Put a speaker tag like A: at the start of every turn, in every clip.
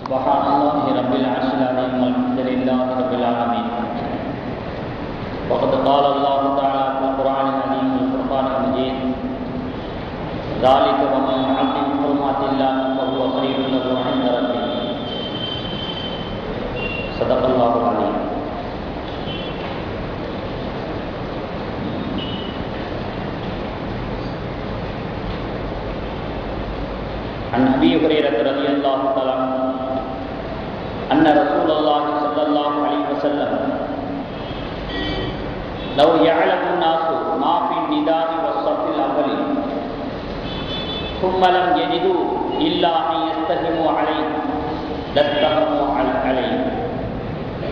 A: سبحان الله رب العرش العظيم والحمد لله رب العالمين. وقد قال الله تعالى في القرآن العظيم والفرقان المجيد: ذلك ومن يعظم حرمات الله فهو خير له عند ربه. صدق الله العظيم. عن أبي هريرة رضي الله تعالى عنه أن رسول الله صلى الله عليه وسلم لو يعلم الناس ما في النداء والصف الأول ثم لم يجدوا إلا أن يستهموا عليه لاستهموا عليه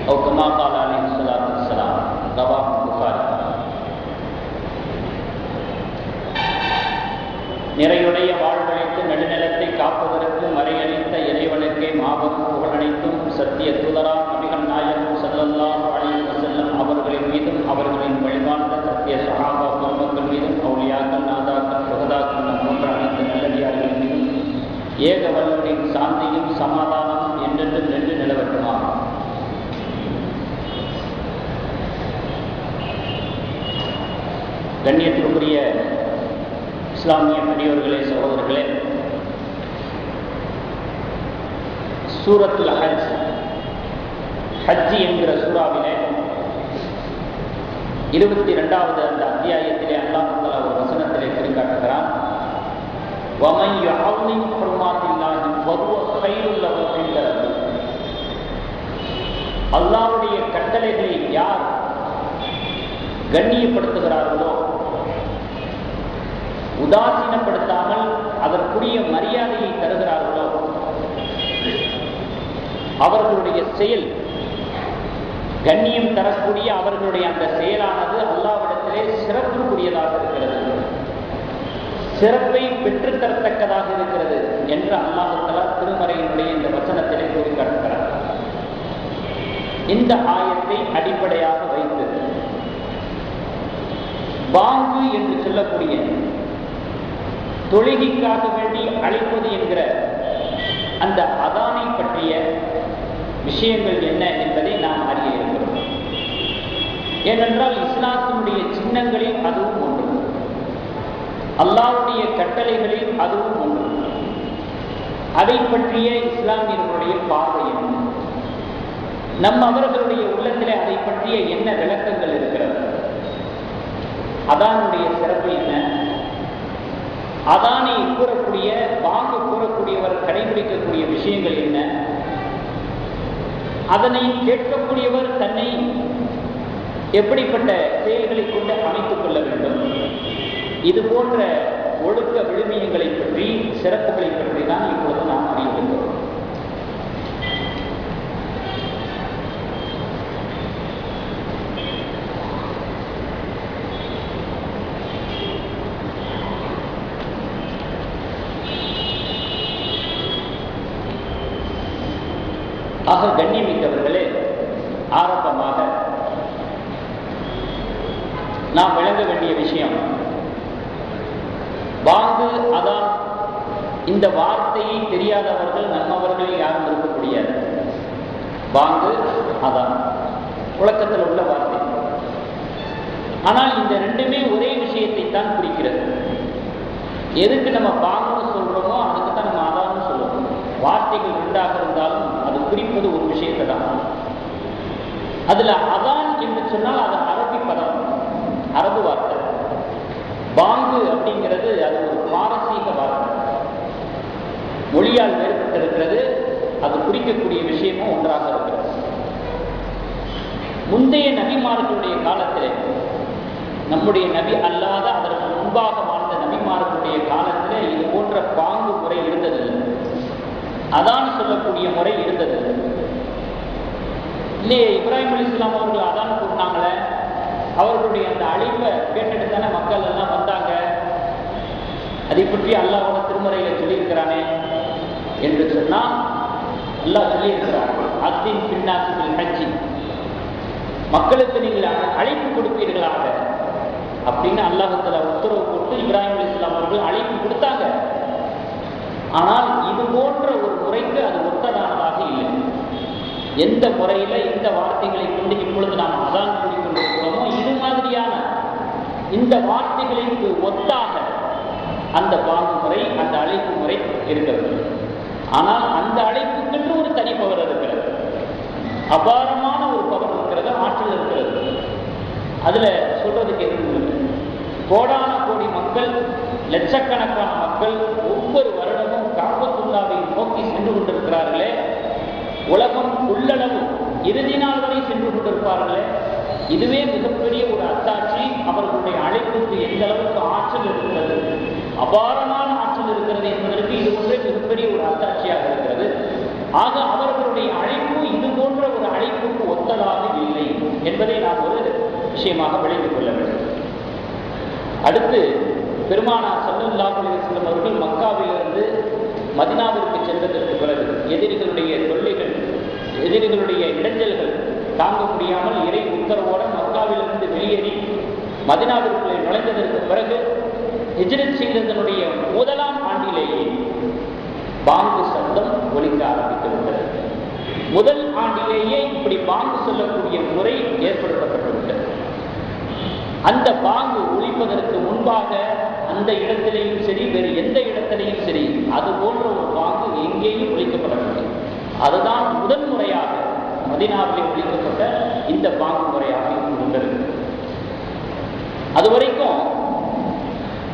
A: أو كما قال عليه الصلاة والسلام. رواه البخاري. நிறையுடைய வாழ்வழைத்து நடுநிலத்தை காப்பதற்கு மறையளித்த இறைவனுக்கே மாபெரும் புகழனைத்தும் சத்திய தூதராம் நபிகள் நாயகம் ஸல்லல்லாஹு அலைஹி வஸல்லம் அவர்களின் மீதும் அவர்களின் வழிகாட்ட சத்திய சஹாபா குடும்பங்கள் மீதும் அவுலியாக்கள் நாதாக்கள் சுகதாக்கள் போன்ற அனைத்து நல்லடியார்கள் மீதும் ஏக வல்லவரின் சாந்தியும் சமாதானம் என்றென்றும் நின்று நிலவட்டுமா. கண்ணியத்திற்குரிய இஸ்லாமிய பெரியோர்களே, சகோதரர்களே, சூரத்துல் ஹஜ் என்கிற சூறாவிலே 22வது அந்த அத்தியாயத்திலே அல்லாஹ் தஆலா ஒரு வசனத்திலே குறிக்காட்டுகிறான்: வமன் யஹ்லிம் ஹுர்மாத்தில்லாஹி ஃபஹுவ கைருல் லஹு இன்த ரப்பிஹ். அல்லாஹ்வுடைய கட்டளைகளை யார் கண்ணியப்படுத்துகிறார்களோ, உதாசீனப்படுத்தாமல் அதற்குரிய மரியாதையை தருகிறார்களோ, அவர்களுடைய செயல் கண்ணியம் தரக்கூடிய அவர்களுடைய அந்த செயலானது அல்லாஹ்விடத்திலே சிறப்புக்குரியதாக இருக்கிறது, சிறப்பை பெற்றுத்தரத்தக்கதாக இருக்கிறது என்று அல்லாஹ் தஆலா திருமறையினுடைய இந்த வசனத்திலே குறிப்பிட்டிருக்கிறார். இந்த ஆயத்தை அடிப்படையாக வைத்து பாங்கு என்று சொல்லக்கூடிய தொழுகைக்காக வேண்டி அழைப்பது என்கிற அந்த அதானை பற்றிய விஷயங்கள் என்ன என்பதை நாம் அறிய இருக்கிறோம். ஏனென்றால் இஸ்லாத்தினுடைய சின்னங்களில் அதுவும் ஒன்று, அல்லாஹ்வுடைய கட்டளைகளில் அதுவும் ஒன்று. அதை பற்றிய இஸ்லாமியர்களுடைய பார்வை என்ன, அவர்களுடைய உள்ளத்திலே அதை பற்றிய என்ன விளக்கங்கள் இருக்கிறது, அதானுடைய சிறப்பு என்ன, அதானை கூறக்கூடிய வாங்க கூறக்கூடியவர் கடைபிடிக்கக்கூடிய விஷயங்கள் என்ன, அதனை கேட்கக்கூடியவர் தன்னை எப்படிப்பட்ட செயல்களை கொண்டு அமைத்துக் கொள்ள வேண்டும், இது போன்ற ஒழுக்க விழுமியங்களை பற்றி சிறப்புகளை பற்றி தான் இப்பொழுது நாம் அறிந்திருக்கிறோம். ஆக கண்ணியமிக்கவர்களே, ஆரம்பமாக நாம் விளங்க வேண்டிய விஷயம், பாங்கு அதான் இந்த வார்த்தையை தெரியாதவர்கள் நம்மவர்களில் யாரும் இருக்க முடியாது. பாங்கு அதான் புழக்கத்தில் உள்ள வார்த்தை. ஆனால் இந்த ரெண்டுமே ஒரே விஷயத்தை தான் குறிக்கிறது. எதுக்கு நம்ம பாங்குன்னு சொல்றோமோ அதுக்கு தான் நம்ம அதான்னு சொல்லுவோம். வார்த்தைகள் ரெண்டாக இருந்தாலும் அது குறிப்பது ஒரு விஷயத்தை தான். அதுல அதான் என்று சொன்னால் அது அரபி பதம், அரபு வார்த்தை. பாங்கு அப்படிங்கிறது அது ஒரு பாரசீக வார்த்தை, மொழியால் வேறுபட்டிருக்கிறது. அது குறிக்கக்கூடிய விஷயமும் ஒன்றாக இருக்கிறது. முந்தைய நபிமார்களுடைய காலத்திலே, நம்முடைய நபி அல்லாத அதற்கு முன்பாக வாழ்ந்த நபிமார்களுடைய காலத்திலே இது போன்ற பாங்கு முறை இருந்ததில்லை, அதான் சொல்லக்கூடிய முறை இருந்தது இல்லையே. இப்ராஹிம் அலைஹிஸ்ஸலாம் அவர்கள் அதான் கூப்பிட்டாங்களே, அவர்களுடைய அந்த அழைப்பை கேட்டுட்டு தானே மக்கள் எல்லாம் வந்தாங்க. அதை பற்றி அல்லாஹ்வோட திருமறையில சொல்லியிருக்கிறானே என்று சொன்னால், அல்லாஹ் சொல்லியிருக்கிறார், அத்தின் பின்னாசில் ஹஜ்ஜி, மக்களுக்கு நீங்கள் அழைப்பு கொடுப்பீர்களாக அப்படின்னு அல்லாஹ் தஆலா உத்தரவு போட்டு இப்ராஹிம் அலைஹிஸ்ஸலாம் அவர்கள் அழைப்பு கொடுத்தாங்க. ஆனால் இது போன்ற ஒரு முறைக்கு அது ஒத்ததானதாக எந்த முறையில் எந்த வார்த்தைகளை கொண்டு இப்பொழுது நாம் அதான் கூறிக்கொண்டிருக்கிறோமோ இது மாதிரியான இந்த வார்த்தைகளுக்கு ஒத்தாக அந்த பாங்கு முறை, அந்த அழைப்பு முறை இருக்கிறது. ஆனால் அந்த அழைப்புக்கென்று ஒரு தனி பவர் இருக்கிறது, அபாரமான ஒரு பவர் இருக்கிறது, ஆற்றல் இருக்கிறது. அதுல சொல்றதுக்கு எதுவும் இல்லை. கோடான கோடி மக்கள், லட்சக்கணக்கான மக்கள் ஒவ்வொரு வருடமும் காபத்துல்லாவை நோக்கி சென்று கொண்டிருக்கிறார்களே, உலகம் உள்ளளவு இறுதி நாள் வரை சென்று கொண்டிருப்பார்களே, இதுவே மிகப்பெரிய ஒரு அத்தாட்சி. அவர்களுடைய அழைப்புக்கு எந்த அளவுக்கு ஆற்றல் இருக்கிறது, அபாரமான ஆற்றல் இருக்கிறது என்பதற்கு இது ஒன்றே மிகப்பெரிய ஒரு அத்தாட்சியாக இருக்கிறது. ஆக அவர்களுடைய அழைப்பு இது போன்ற ஒரு அழைப்புக்கு ஒத்ததாக இல்லை என்பதை நாம் ஒரு விஷயமாக விளங்கிக் கொள்ள வேண்டும். அடுத்து பெருமானார் ஸல்லல்லாஹு அலைஹி வஸல்லம் அவர்கள் மக்காவிலிருந்து மதீனாவிற்கு சென்றதற்கு பிறகு எதிரிகளுடைய தொல்லைகள், எதிரிகளுடைய இடைஞ்சல்கள் தாங்க முடியாமல் இறை உத்தரவோடு மக்காவிலிருந்து வெளியேறி மதீனாவிற்குள்ளே நுழைந்ததற்கு பிறகு ஹிஜ்ரத் செய்ததனுடைய முதலாம் ஆண்டிலேயே பாங்கு சத்தம் ஒலிக்க ஆரம்பித்து விட்டது. முதல் ஆண்டிலேயே இப்படி பாங்கு சொல்லக்கூடிய முறை ஏற்படுத்தப்பட்டுவிட்டது. அந்த பாங்கு ஒலிப்பதற்கு முன்பாக அந்த இடத்திலேயும் சரி, வேறு எந்த இடத்திலேயும் சரி, அது போன்ற ஒரு பாங்கு எங்கேயும் ஒலிக்கப்படவில்லை. அதுதான் முதன் முறையாக மதீனாவிலே ஒலிக்கப்பட்ட இந்த பாங்கு முறையாக இருந்தது. அதுவரைக்கும்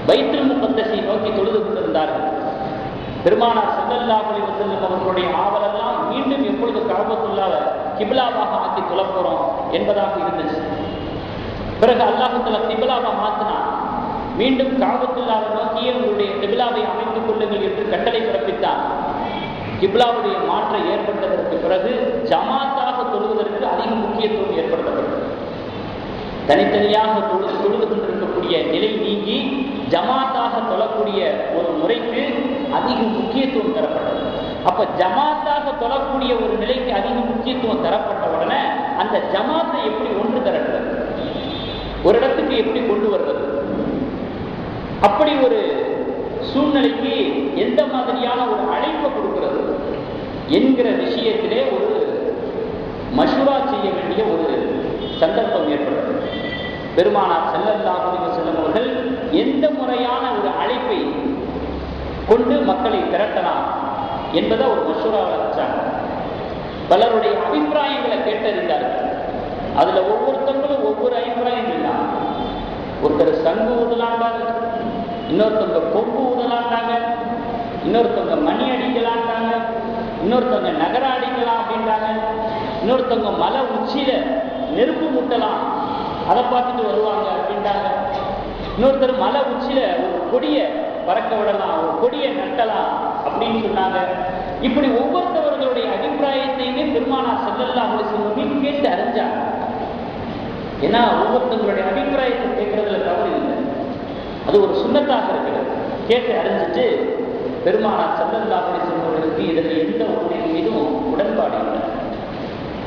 A: பைத்துல் முகத்தஸை நோக்கி தொழுது கொண்டிருந்தார்கள். பெருமானார் ஸல்லல்லாஹு அலைஹி வஸல்லம் அவர்களுடைய ஆவலெல்லாம் மீண்டும் எப்பொழுது கஅபத்துல்லாஹ்வை கிப்லாவாக ஆக்கி தொழப்போறோம் என்பதாக இருந்துச்சு. பிறகு அல்லாஹ் தஆலா கிப்லாவை மாற்றினார். மீண்டும் கஅபத்துல்லாஹ்வை நோக்கியே உங்களுடைய கிப்லாவை அமைத்துக் கொள்ளுங்கள் என்று கட்டளை பிறப்பித்தார். கிப்லாவுடைய மாற்றம் ஏற்பட்டதற்கு பிறகு ஜமாத்தாக தொழுவதற்கு அதிக முக்கியத்துவம் ஏற்படுத்தப்பட்டது. தனித்தனியாக தொழுது கொண்டிருக்கக்கூடிய நிலை நீங்கி ஜமாத்தாக தொழக்கூடிய ஒரு முறைக்கு அதிக முக்கியத்துவம் தரப்பட்டது. அப்ப ஜமாத்தாக தொழக்கூடிய ஒரு நிலைக்கு அதிக முக்கியத்துவம் தரப்பட்ட உடனே அந்த ஜமாத்தை எப்படி ஒன்று திரட்டுறது, ஒரு இடத்துக்கு எப்படி கொண்டு வருவது, அப்படி ஒரு சூழ்நிலைக்கு எந்த மாதிரியான ஒரு அழைப்பை கொடுக்கிறது என்கிற விஷயத்திலே ஒரு மஷூரா செய்ய வேண்டிய ஒரு சந்தர்ப்பம் ஏற்பட்டது. பெருமானார் ஸல்லல்லாஹு அலைஹி வஸல்லம் அவர்கள் எந்த முறையான ஒரு அழைப்பை கொண்டு மக்களை திரட்டலாம் என்பதை ஒரு மஷூராவை வச்சாங்க. பலருடைய அபிப்பிராயங்களை கேட்டறிந்தார்கள். அதுல ஒவ்வொருத்தங்களும் ஒவ்வொரு அபிப்பிராயம் இல்லாம, ஒருத்தர் சங்கு ஊதலாண்டாங்க, இன்னொருத்தவங்க கொம்பு ஊதலாண்டாங்க, இன்னொருத்தவங்க மணி அடிக்கலான்ட்டாங்க, இன்னொருத்தவங்க நகர அடிக்கலாம் அப்படின்றாங்க, இன்னொருத்தவங்க மலை உச்சியில நெருப்பு முட்டலாம், அதை பார்த்துட்டு வருவாங்க அப்படின்ட்டாங்க, இன்னொருத்தர் மலை உச்சியில ஒரு கொடியை பறக்க விடலாம், ஒரு கொடியை நட்டலாம் அப்படின்னு சொன்னாங்க. இப்படி ஒவ்வொருத்தவர்களுடைய அபிப்பிராயத்தையுமே பெருமானார் ஸல்லல்லாஹு அலைஹி வஸல்லம் கேட்டு அறிஞ்சாங்க. ஏன்னா ஒவ்வொருத்தவங்களுடைய அபிப்பிராயத்தை கேட்கறதுல தவறு இல்லை, அது ஒரு சுன்னத்தாக இருக்கிறது. கேட்டு அறிஞ்சிட்டு பெருமானார் ஸல்லல்லாஹு அலைஹி வஸல்லம் அவர்களுக்கு இதில் எந்த ஒன்றின் மீதும் உடன்பாடு இல்லை,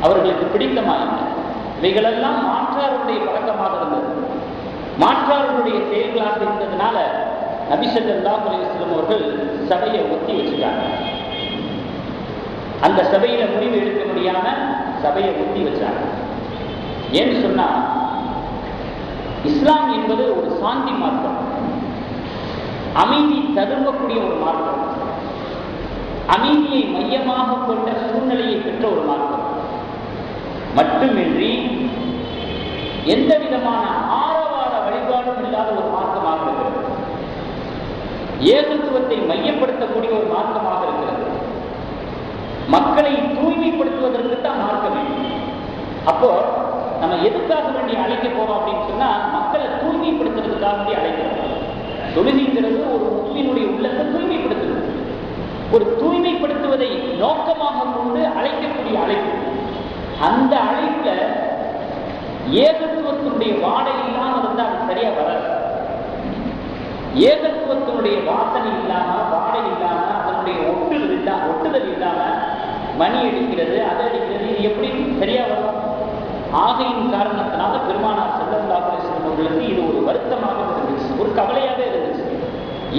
A: அவர்களுக்கு பிடித்தமாக இல்லை. இவைகளெல்லாம் மாற்றாருடைய பழக்கமாக இருந்தது, மாற்றாருடைய செயல்களாக இருந்ததுனால நபி ஸல்லல்லாஹு அலைஹி வஸல்லம் அவர்கள் சபையை ஒத்தி வச்சுட்டாங்க. அந்த சபையில முடிவு எடுக்க முடியாம சபையை ஒத்தி வச்சாங்க. ஏன்னு சொன்னா, இஸ்லாம் என்பது ஒரு சாந்தி மார்க்கம், அமைதி தருவக்கூடிய ஒரு மார்க்கம், அமைதியை மையமாக கொண்ட சூழ்நிலையை பெற்ற ஒரு மார்க்கம் மட்டுமின்றி எந்த விதமான ஆரவார வழிபாடும் இல்லாத ஒரு மார்க்கமாக இருக்கிறது. ஏகத்துவத்தை மையப்படுத்தக்கூடிய ஒரு மார்க்கமாக இருக்கிறது. மக்களை தூய்மைப்படுத்துவதற்கு தான் மார்க்கம் வேண்டும். அப்போ நம்ம எதுக்காக வேண்டி அழைக்க போறோம் அப்படின்னு சொன்னா, மக்களை தூய்மைப்படுத்துறதுக்காக வேண்டி அழைக்கிறோம். தொழுகைங்கிறது ஒரு முஸ்லிமுடைய உள்ளத்தை தூய்மைப்படுத்துறது, ஒரு தூய்மைப்படுத்துவதை நோக்கமாக கொண்டு அழைக்கக்கூடிய அழைப்பு. அந்த அழைப்புல ஏகத்துவத்தினுடைய வாடை இல்லாம இருந்தால் அது சரியா வராது. ஏகத்துவத்தினுடைய வாசனை இல்லாம, வாடை இல்லாம, அதனுடைய ஒட்டுதல் இல்லாம மணி அடிக்கிறது, அதை அடிக்கிறது, இது எப்படி சரியா வரும்? ஆகையின் காரணத்தினால பெருமானார் ஸல்லல்லாஹு அலைஹி வஸல்லம் அவர்களுக்கு இது ஒரு வருத்தமாக இருந்துச்சு, ஒரு கவலையாக இருந்துச்சு.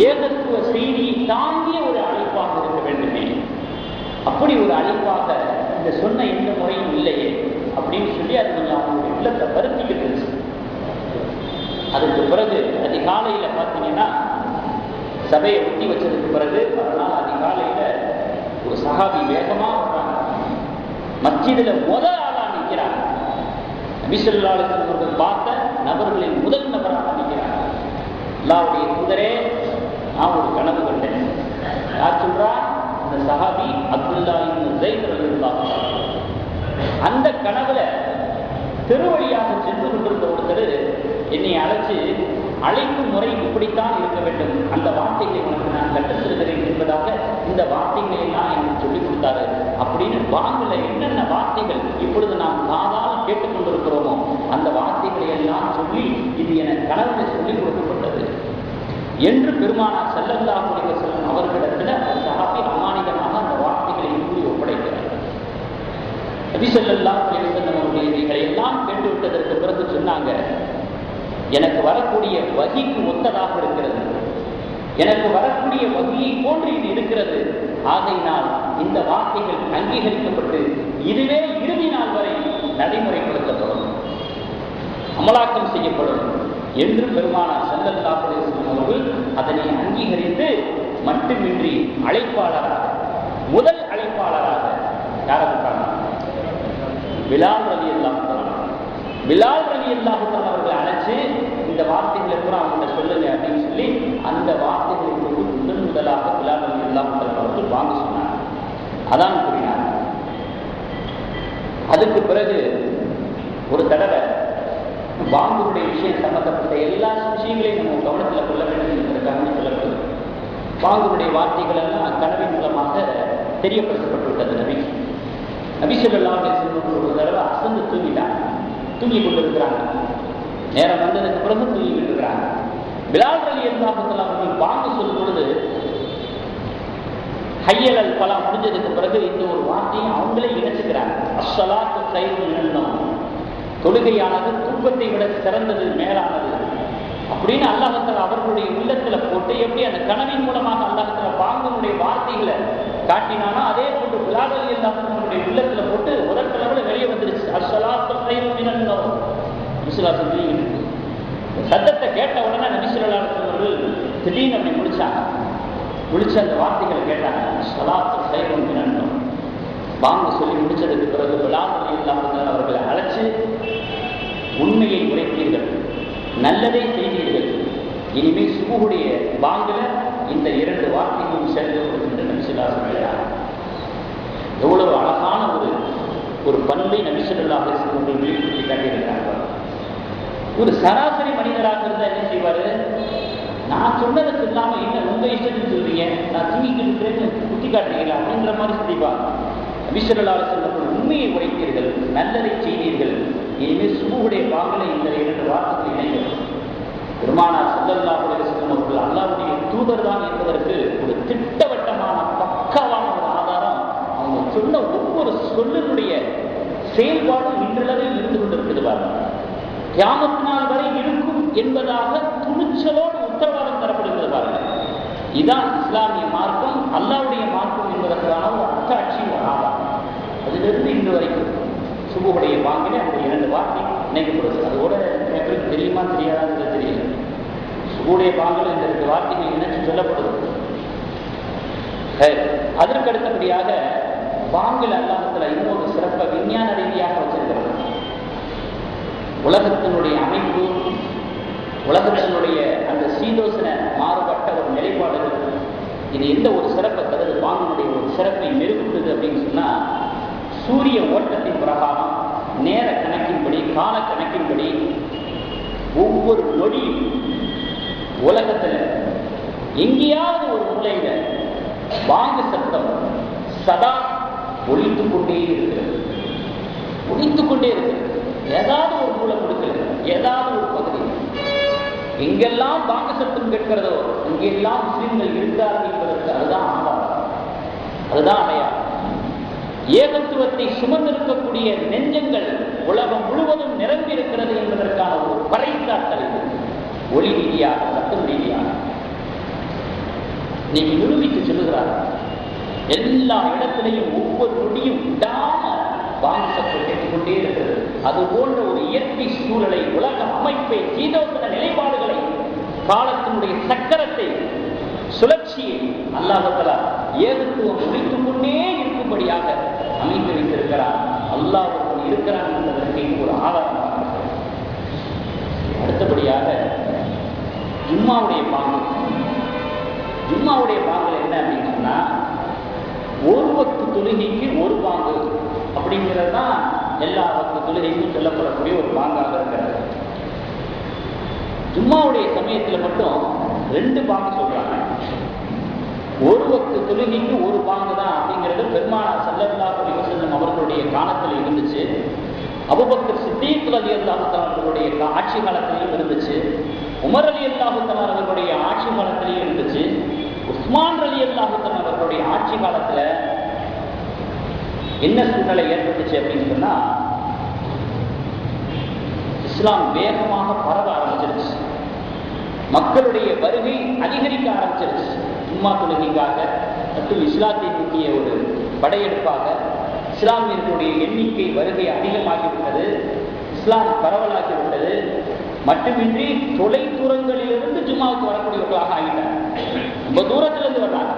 A: ஏகத்துவ செய்தியை தாங்கிய ஒரு அழைப்பாக இருக்க வேண்டுமே, அப்படி ஒரு அழைப்பாக இந்த சொன்ன எந்த முறையும் இல்லையே அப்படின்னு சொல்லி அது கொஞ்சம் அவங்களுடைய உள்ளத்தை வருத்திக்கிட்டு இருந்துச்சு. அதுக்கு பிறகு அதிகாலையில் பார்த்தீங்கன்னா சபையை ஒட்டி வச்சதுக்கு பிறகு மறுநாள் அதிகாலையில் ஒரு சஹாபி வேகமாக வர்றாங்க. மஸ்ஜிதில் முதல் ஆளாக நிற்கிறாங்க. நபி ஸல்லல்லாஹு அலைஹி வஸல்லம் அவர்கள் பார்த்த நபர்களின் முதல் நபராக நிற்கிறாங்க. அல்லாஹ்வுடைய தூதரே, நான் ஒரு கனவு கண்டேன். யார் சொல்றா? அந்த சஹாபி அப்துல்லா இப்னு ஸைத் ரலியல்லாஹு அன்ஹு. அந்த கனவுல திருவழியாக சென்று கொண்டிருந்த ஒருத்தர் என்னை அழைச்சு அழைக்கும் முறை இப்படித்தான் இருக்க வேண்டும், அந்த வார்த்தைகளை உனக்கு நான் கற்றுத்தருகிறேன் என்பதாக இந்த வார்த்தைகளை எல்லாம் எனக்கு சொல்லிக் கொடுத்தாரு அப்படின்னு வாங்கல என்னென்ன வார்த்தைகள் இப்பொழுது நாம் காதால் கேட்டுக்கொண்டிருக்கிறோமோ அந்த வார்த்தைகளை எல்லாம் சொல்லி இது என கனவுல சொல்லிக் கொடுக்கப்பட்டது என்று பெருமானார் ஸல்லல்லாஹு அலைஹி வஸல்லம் அவர்களிடத்தில் அந்த சஹாபி அமானிதமாக அந்த வார்த்தைகளை கூறி ஒப்படைக்கிறார். நபி ஸல்லல்லாஹு அலைஹி வஸல்லம் அவர்கள் இவைகளை எல்லாம் கேட்டுவிட்டதற்கு பிறகு சொன்னாங்க, எனக்கு வரக்கூடிய வஹீக்கு ஒத்ததாக இருக்கிறது, எனக்கு வரக்கூடிய வஹீயை போன்று இது இருக்கிறது. ஆகையினால் இந்த வார்த்தைகள் அங்கீகரிக்கப்பட்டு இதுவே இறுதி நாள் வரை நடைமுறைப்படுத்தப்படும், அமலாக்கம் செய்யப்படும் என்று பெருமானார் ஸல்லல்லாஹு அலைஹி வஸல்லம் அவர்கள் அதனை அங்கீகரித்து மட்டுமின்றி அழைப்பாளராக, முதல் அழைப்பாளராக யாரை கூட்டாங்க? பிலால் ரலியல்லாஹு அன்ஹு. பிலால் ரலியல்லாஹு அன்ஹு அவர்களை அழைச்சு இந்த வார்த்தைகளை கூட அவங்க சொல்லுங்க அப்படின்னு சொல்லி அந்த வார்த்தைகளை கொண்டு முதலாக பிலால் ரலியல்லாஹு அன்ஹு அவர்கள் வாங்க சொன்னார், அதான் கூறினார். அதுக்கு பிறகு ஒரு தடவை பாங்குடைய விஷயம் சம்பந்தப்பட்ட எல்லா விஷயங்களையும் நம்ம கவனத்தில் கொள்ள வேண்டும் என்பதற்காக சொல்லப்படுது. பாங்குடைய வார்த்தைகள் எல்லாம் கனவின் மூலமாக தெரியப்படுத்தப்பட்டுவிட்டது. நபி ஸல்லல்லாஹு அலைஹி வஸல்லம் ஒரு தடவை அசந்து தூங்கிட்டாங்க, தூங்கி கொண்டிருக்கிறாங்க. நேரம் வந்ததுக்கு பிறகு தூங்கிட்டு இருக்கிறாங்க. பிலால் ரலியல்லாஹு அன்ஹு அவர்கள் பாங்கு சொல்லும் பொழுது ஹய்யல் பலா முடிஞ்சதுக்கு பிறகு இந்த ஒரு வார்த்தையை அவங்களே இணைச்சுக்கிறாங்க, அஸ்ஸலாத்து கைருன் மினன் நௌம், தொழுகையானது தூக்கத்தை விட சிறந்தது, மேலானது அப்படின்னு அல்லாஹ் தஆலா அவர்களுடைய உள்ளத்துல போட்டு எப்படி அந்த கனவின் மூலமாக அல்லாஹ் தஆலா பாங்கனுடைய வார்த்தைகளை காட்டினானோ அதே போன்று பிலால் ரலியல்லாஹு அன்ஹு அவர்களுடைய உள்ளத்துல போட்டு முதல் தடவை வெளியே வந்துருச்சு, அஸ்ஸலாத்து கைருன் மினன் நௌம். சத்தத்தை கேட்ட உடனே நபி ஸல்லல்லாஹு அலைஹி வஸல்லம் அவர்கள் திடீர்னு அப்படி முடிச்சாங்க. முடிச்சு அந்த வார்த்தைகளை கேட்டாங்க, ஸலாத்து கைருன் மினன் நௌம். பாங்கு சொல்லி முடிச்சதுக்கு பிறகு பிலால் ரலியல்லாஹு அன்ஹு அவர்களை அழைச்சு உண்மையை உரைத்தீர்கள், நல்லதை செய்தீர்கள், இனிமேல் சுபுடைய பாங்குல இந்த இரண்டு வார்த்தைகளும் சேர்ந்து என்று நபி ஸல்லல்லாஹு அலைஹி வஸல்லம் எவ்வளவு அழகான ஒரு பண்பை நபி ஸல்லல்லாஹு அலைஹி வஸல்லம் வெளிப்படுத்தி காட்டியிருக்கிறார்கள். ஒரு சராசரி மனிதராக இருந்தால் என்ன செய்வாரு? நான் சொன்னதுக்கு இல்லாம என்ன உங்க இஷ்டத்துக்கு சொல்றீங்க, நான் தூங்கிட்டு இருக்கிறேன்னு குத்தி காட்டுறீங்களா அப்படின்ற மாதிரி சொல்லிப்பாங்க. நபி ஸல்லல்லாஹு அலைஹி வஸல்லம் உண்மையை உரைத்தீர்கள், நல்லதை செய்தீர்கள், இனிமேல் சுபுடைய பாங்கலை இந்த இரண்டு வார்த்தைகள் இணைகள். பெருமானார் ஸல்லல்லாஹு அலைஹி வஸல்லம் அவர்கள் அல்லாஹ்வுடைய தூதர் தான் என்பதற்கு ஒரு திட்டவட்டமான பக்காவான ஒரு ஆதாரம் அவங்க சொன்ன ஒவ்வொரு சொல்லினுடைய செயல்பாடும் இன்றளவில் இருந்து கொண்டிருக்கிறது. பாருங்க, கியாமத் நாள் வரை இருக்கும் என்பதாக துணிச்சலோடு உத்தரவாதம் தரப்படுகிறது. பாருங்க, இதுதான் இஸ்லாமிய மார்க்கம், அல்லாஹ்வுடைய மார்க்கம் என்பதற்கான ஒரு அத்தாட்சி, ஒரு ஆதாரம். அதிலிருந்து இன்று வரைக்கும் சுபுடைய பாங்கிலே அந்த இரண்டு வார்த்தை இணைக்கப்படுது. அதோட எனக்கு தெரியுமா தெரியாதான்னு தெரியல. சுபுடைய பாங்கில் இந்த ரெண்டு வார்த்தைகள் இணைச்சு சொல்லப்படுது. அதற்கு அடுத்தபடியாக பாங்கில் அல்லாஹ்வுல இன்னொரு சிறப்பை விஞ்ஞான ரீதியாக வச்சிருக்கிறது. உலகத்தினுடைய அமைப்பு, உலகத்தினுடைய அந்த சீதோசன மாறுபட்ட ஒரு நிலைப்பாடுகள், இது எந்த ஒரு சிறப்பை தருது, பாங்கினுடைய ஒரு சிறப்பை மெருகுட்டுது அப்படின்னு சொன்னா, சூரிய ஓட்டத்தின் பிரகாரம் நேர கணக்கின்படி, கால கணக்கின்படி ஒவ்வொரு நொடியும் உலகத்தில் எங்கேயாவது ஒரு மூலையில பாங்கு சத்தம் சதா ஒலித்துக் கொண்டே இருக்கிறது, ஒலித்துக் கொண்டே இருக்கிறது. ஏதாவது ஒரு மூலை கொடுக்கல, ஏதாவது ஒரு பகுதி எங்கெல்லாம் பாங்கு சத்தம் கேட்கிறதோ இங்கெல்லாம் முஸ்லிம்கள் இருக்கிறார்கள் என்பதற்கு அதுதான் ஆதாரம், அதுதான் அடையாளம். ஏகத்துவத்தை சுமந்திருக்கக்கூடிய நெஞ்சங்கள் உலகம் முழுவதும் நிரம்பி இருக்கிறது என்பதற்கான ஒரு பறைசாற்றல் ஒளி ரீதியாக, சத்தம் ரீதியாக நீங்க நிரூபித்து சொல்லுகிறார். எல்லா இடத்திலையும் ஒவ்வொரு நொடியும் விடாம பாங்கு சத்தம் கேட்டுக்கொண்டே இருக்கிறது. அது போன்ற ஒரு இயற்கை சூழலை, உலக அமைப்பை, சீதோசன நிலைப்பாடுகளை, காலத்தினுடைய சக்கரத்தை, சுழற்சியை அல்லாஹ் தஆலா ஏகத்துவம் முடித்துக் கொண்டே இருக்கும்படியாக அமைத்து வைத்திருக்கிறார். அல்லாஹ் ஒருவன் இருக்கிறான் என்பதற்கு ஒரு ஆதாரமாக. அடுத்தபடியாக ஜும்மாவுடைய பாங்கு. ஜும்மாவுடைய பாங்கு என்ன அப்படின்னு சொன்னா, ஒரு வக்து தொழுகைக்கு ஒரு பாங்கு அப்படிங்கிறது தான் எல்லா வக்து தொழுகைக்கும் சொல்லப்படக்கூடிய ஒரு பாங்காக இருக்கிறது. ஜும்மாவுடைய சமயத்தில் மட்டும் 2 பாங்கு சொல்றாங்க. ஒரு வக்து தொழுகைக்கு ஒரு பாங்கு தான் அப்படிங்கிறது பெருமானார் ஸல்லல்லாஹு அலைஹி வஸல்லம் அவர்களுடைய காலத்தில் இருந்துச்சு. அபூபக்கர் சித்தீக் ரலியல்லாஹு தஆலா அவர்களுடைய ஆட்சி காலத்திலையும் இருந்துச்சு. உமர் ரலியல்லாஹு தஆலா அவர்களுடைய ஆட்சி காலத்திலையும் இருந்துச்சு. உஸ்மான் ரலியல்லாஹு தஆலா அவர்களுடைய ஆட்சி காலத்துல என்ன சூழ்நிலை ஏற்பட்டுச்சு அப்படின்னு சொன்னா, இஸ்லாம் வேகமாக பரவ ஆரம்பிச்சிருச்சு. மக்களுடைய வருகை அதிகரிக்க ஆரம்பிச்சிருச்சு. ஜும்மா தொழுகைக்காக மற்றும் இஸ்லாத்தை நோக்கிய ஒரு படையெடுப்பாக இஸ்லாமியர்களுடைய எண்ணிக்கை வருகை அதிகமாகிவிட்டது. இஸ்லாம் பரவலாகிவிட்டது. மட்டுமின்றி தொலை தூரங்களிலிருந்து ஜும்மாவுக்கு வரக்கூடியவர்களாக ஆகிட்டாங்க. ரொம்ப தூரத்திலிருந்து வர்றாங்க.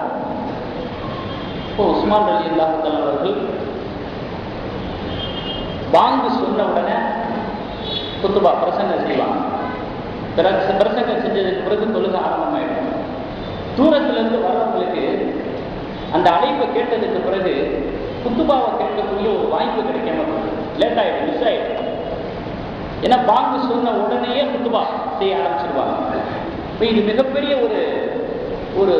A: இப்போ உஸ்மான் ரலியல்லாஹு தஆலா அவர்கள் பாங்கு சொன்ன உடனே குத்துபா பிரசங்கம் செய்வாங்க. பிரசங்கம் செஞ்சதுக்கு பிறகு தொழுகை ஆரம்பமாயிடும். தூரத்திலிருந்து வர்றவங்களுக்கு அந்த அழைப்பை கேட்டதுக்கு பிறகு குத்துபாவை கேட்கக்கூடிய ஒரு வாய்ப்பு கிடைக்காம லேட் ஆயிடும், மிஸ் ஆயிடும். ஏன்னா பாங்கு சொன்ன உடனேயே குத்துபா செய்ய ஆரம்பிச்சிருவாங்க. இப்போ இது மிகப்பெரிய ஒரு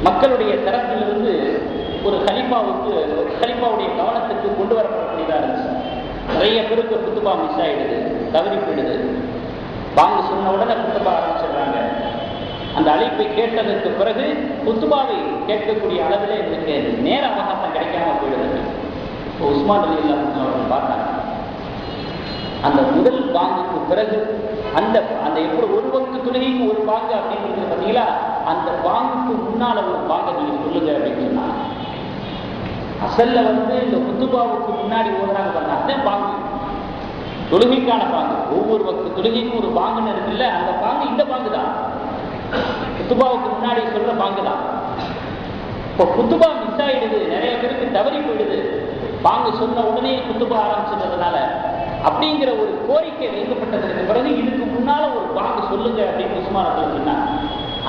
A: மக்களுடைய தரப்பிலிருந்து ஒரு கலிஃபாவுடைய கவனத்துக்கு கொண்டு வரப்படக்கூடியதாக இருந்துச்சு. நிறைய பேருக்கு குத்துபா மிஸ் ஆயிடுது, தவறி போயிடுது. பாங்கு சொன்ன உடனே குத்துபா ஆரம்பிச்சிடுறாங்க. அந்த அழைப்பை கேட்டதற்கு பிறகு குத்துபாவை கேட்கக்கூடிய அளவில் எனக்கு நேர அவகாசம் கிடைக்காம போயிடுது. இப்போ உஸ்மான் ரலியல்லாஹு அன்ஹு அவர்கள் பார்த்தாங்க, அந்த முதல் பாங்குக்கு பிறகு அந்த எப்படி ஒரு வக்து தொழுகைக்கு ஒரு பாங்கு அப்படின்றது பார்த்தீங்களா, அந்த பாங்குக்கு முன்னால ஒரு பாங்கை நீங்க சொல்லுங்க அப்படின்னு சொன்னாங்க. அசல்ல இந்த குத்துபாவுக்கு முன்னாடி ஓடுறாங்க பாருங்க, அதுதான் பாங்கு, தொழுகைக்கான பாங்கு. ஒவ்வொரு வக்து தொழுகைக்கும் ஒரு பாங்குன்னு இருக்குல்ல, அந்த பாங்கு இந்த பாங்கு தான், குத்துபாவுக்கு முன்னாடி சொல்ற பாங்கு தான். இப்போ குத்துபா மிஸ் ஆயிடுது, நிறைய பேருக்கு தவறி போயிடுது. பாங்கு சொன்ன உடனே குத்துபா ஆரம்பிச்சதுனால அப்படிங்கிற ஒரு கோரிக்கை வைக்கப்பட்டதற்கு பிறகு இதுக்கு முன்னால ஒரு பாங்கு சொல்லுங்க அப்படின்னு உஸ்மான் சொன்னாங்க.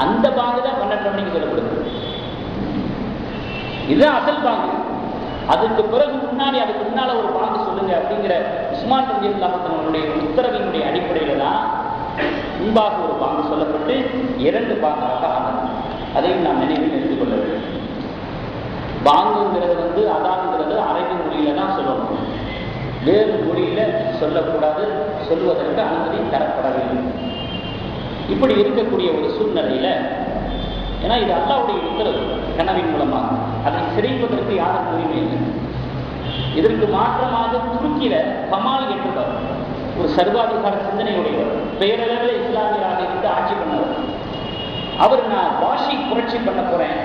A: அந்த பாங்கு தான் 12 மணிக்கு சொல்லப்படுது. இதுதான் அசல் பாங்கு. அதுக்கு பிறகு அதுக்கு முன்னால ஒரு பாங்கு சொல்லுங்க அப்படிங்கிற உஸ்மான் ரலியல்லாஹு அன்ஹு அவர்களுடைய உத்தரவினுடைய அடிப்படையில தான் முன்பாக ஒரு பாங்கு சொல்லப்பட்டு 2 பாங்காக ஆனது. அதையும் நாம் நினைவில் நிறுத்திக் கொள்ள வேண்டும். பாங்குங்கிறது அதான்ங்கிறது அரபி மொழியில தான் சொல்லணும், வேறு மொழியில சொல்லக்கூடாது, சொல்வதற்கு அனுமதி தரப்படவில்லை. இப்படி இருக்கக்கூடிய ஒரு சூழ்நிலையில, ஏன்னா இது அல்லாஹ்வுடைய உத்தரவு கனவின் மூலமாக, அதை சிறைப்பதற்கு யாரும் உரிமை இல்லை. இதற்கு மாற்றமாக துருக்கியில கமால் என்றவர் ஒரு சர்வாதிகார சிந்தனையுடையவர், பெயரளவில் இஸ்லாமியராக இருந்து ஆட்சி பண்ணவர். அவர் நான் பாஷை புரட்சி பண்ண போறேன்,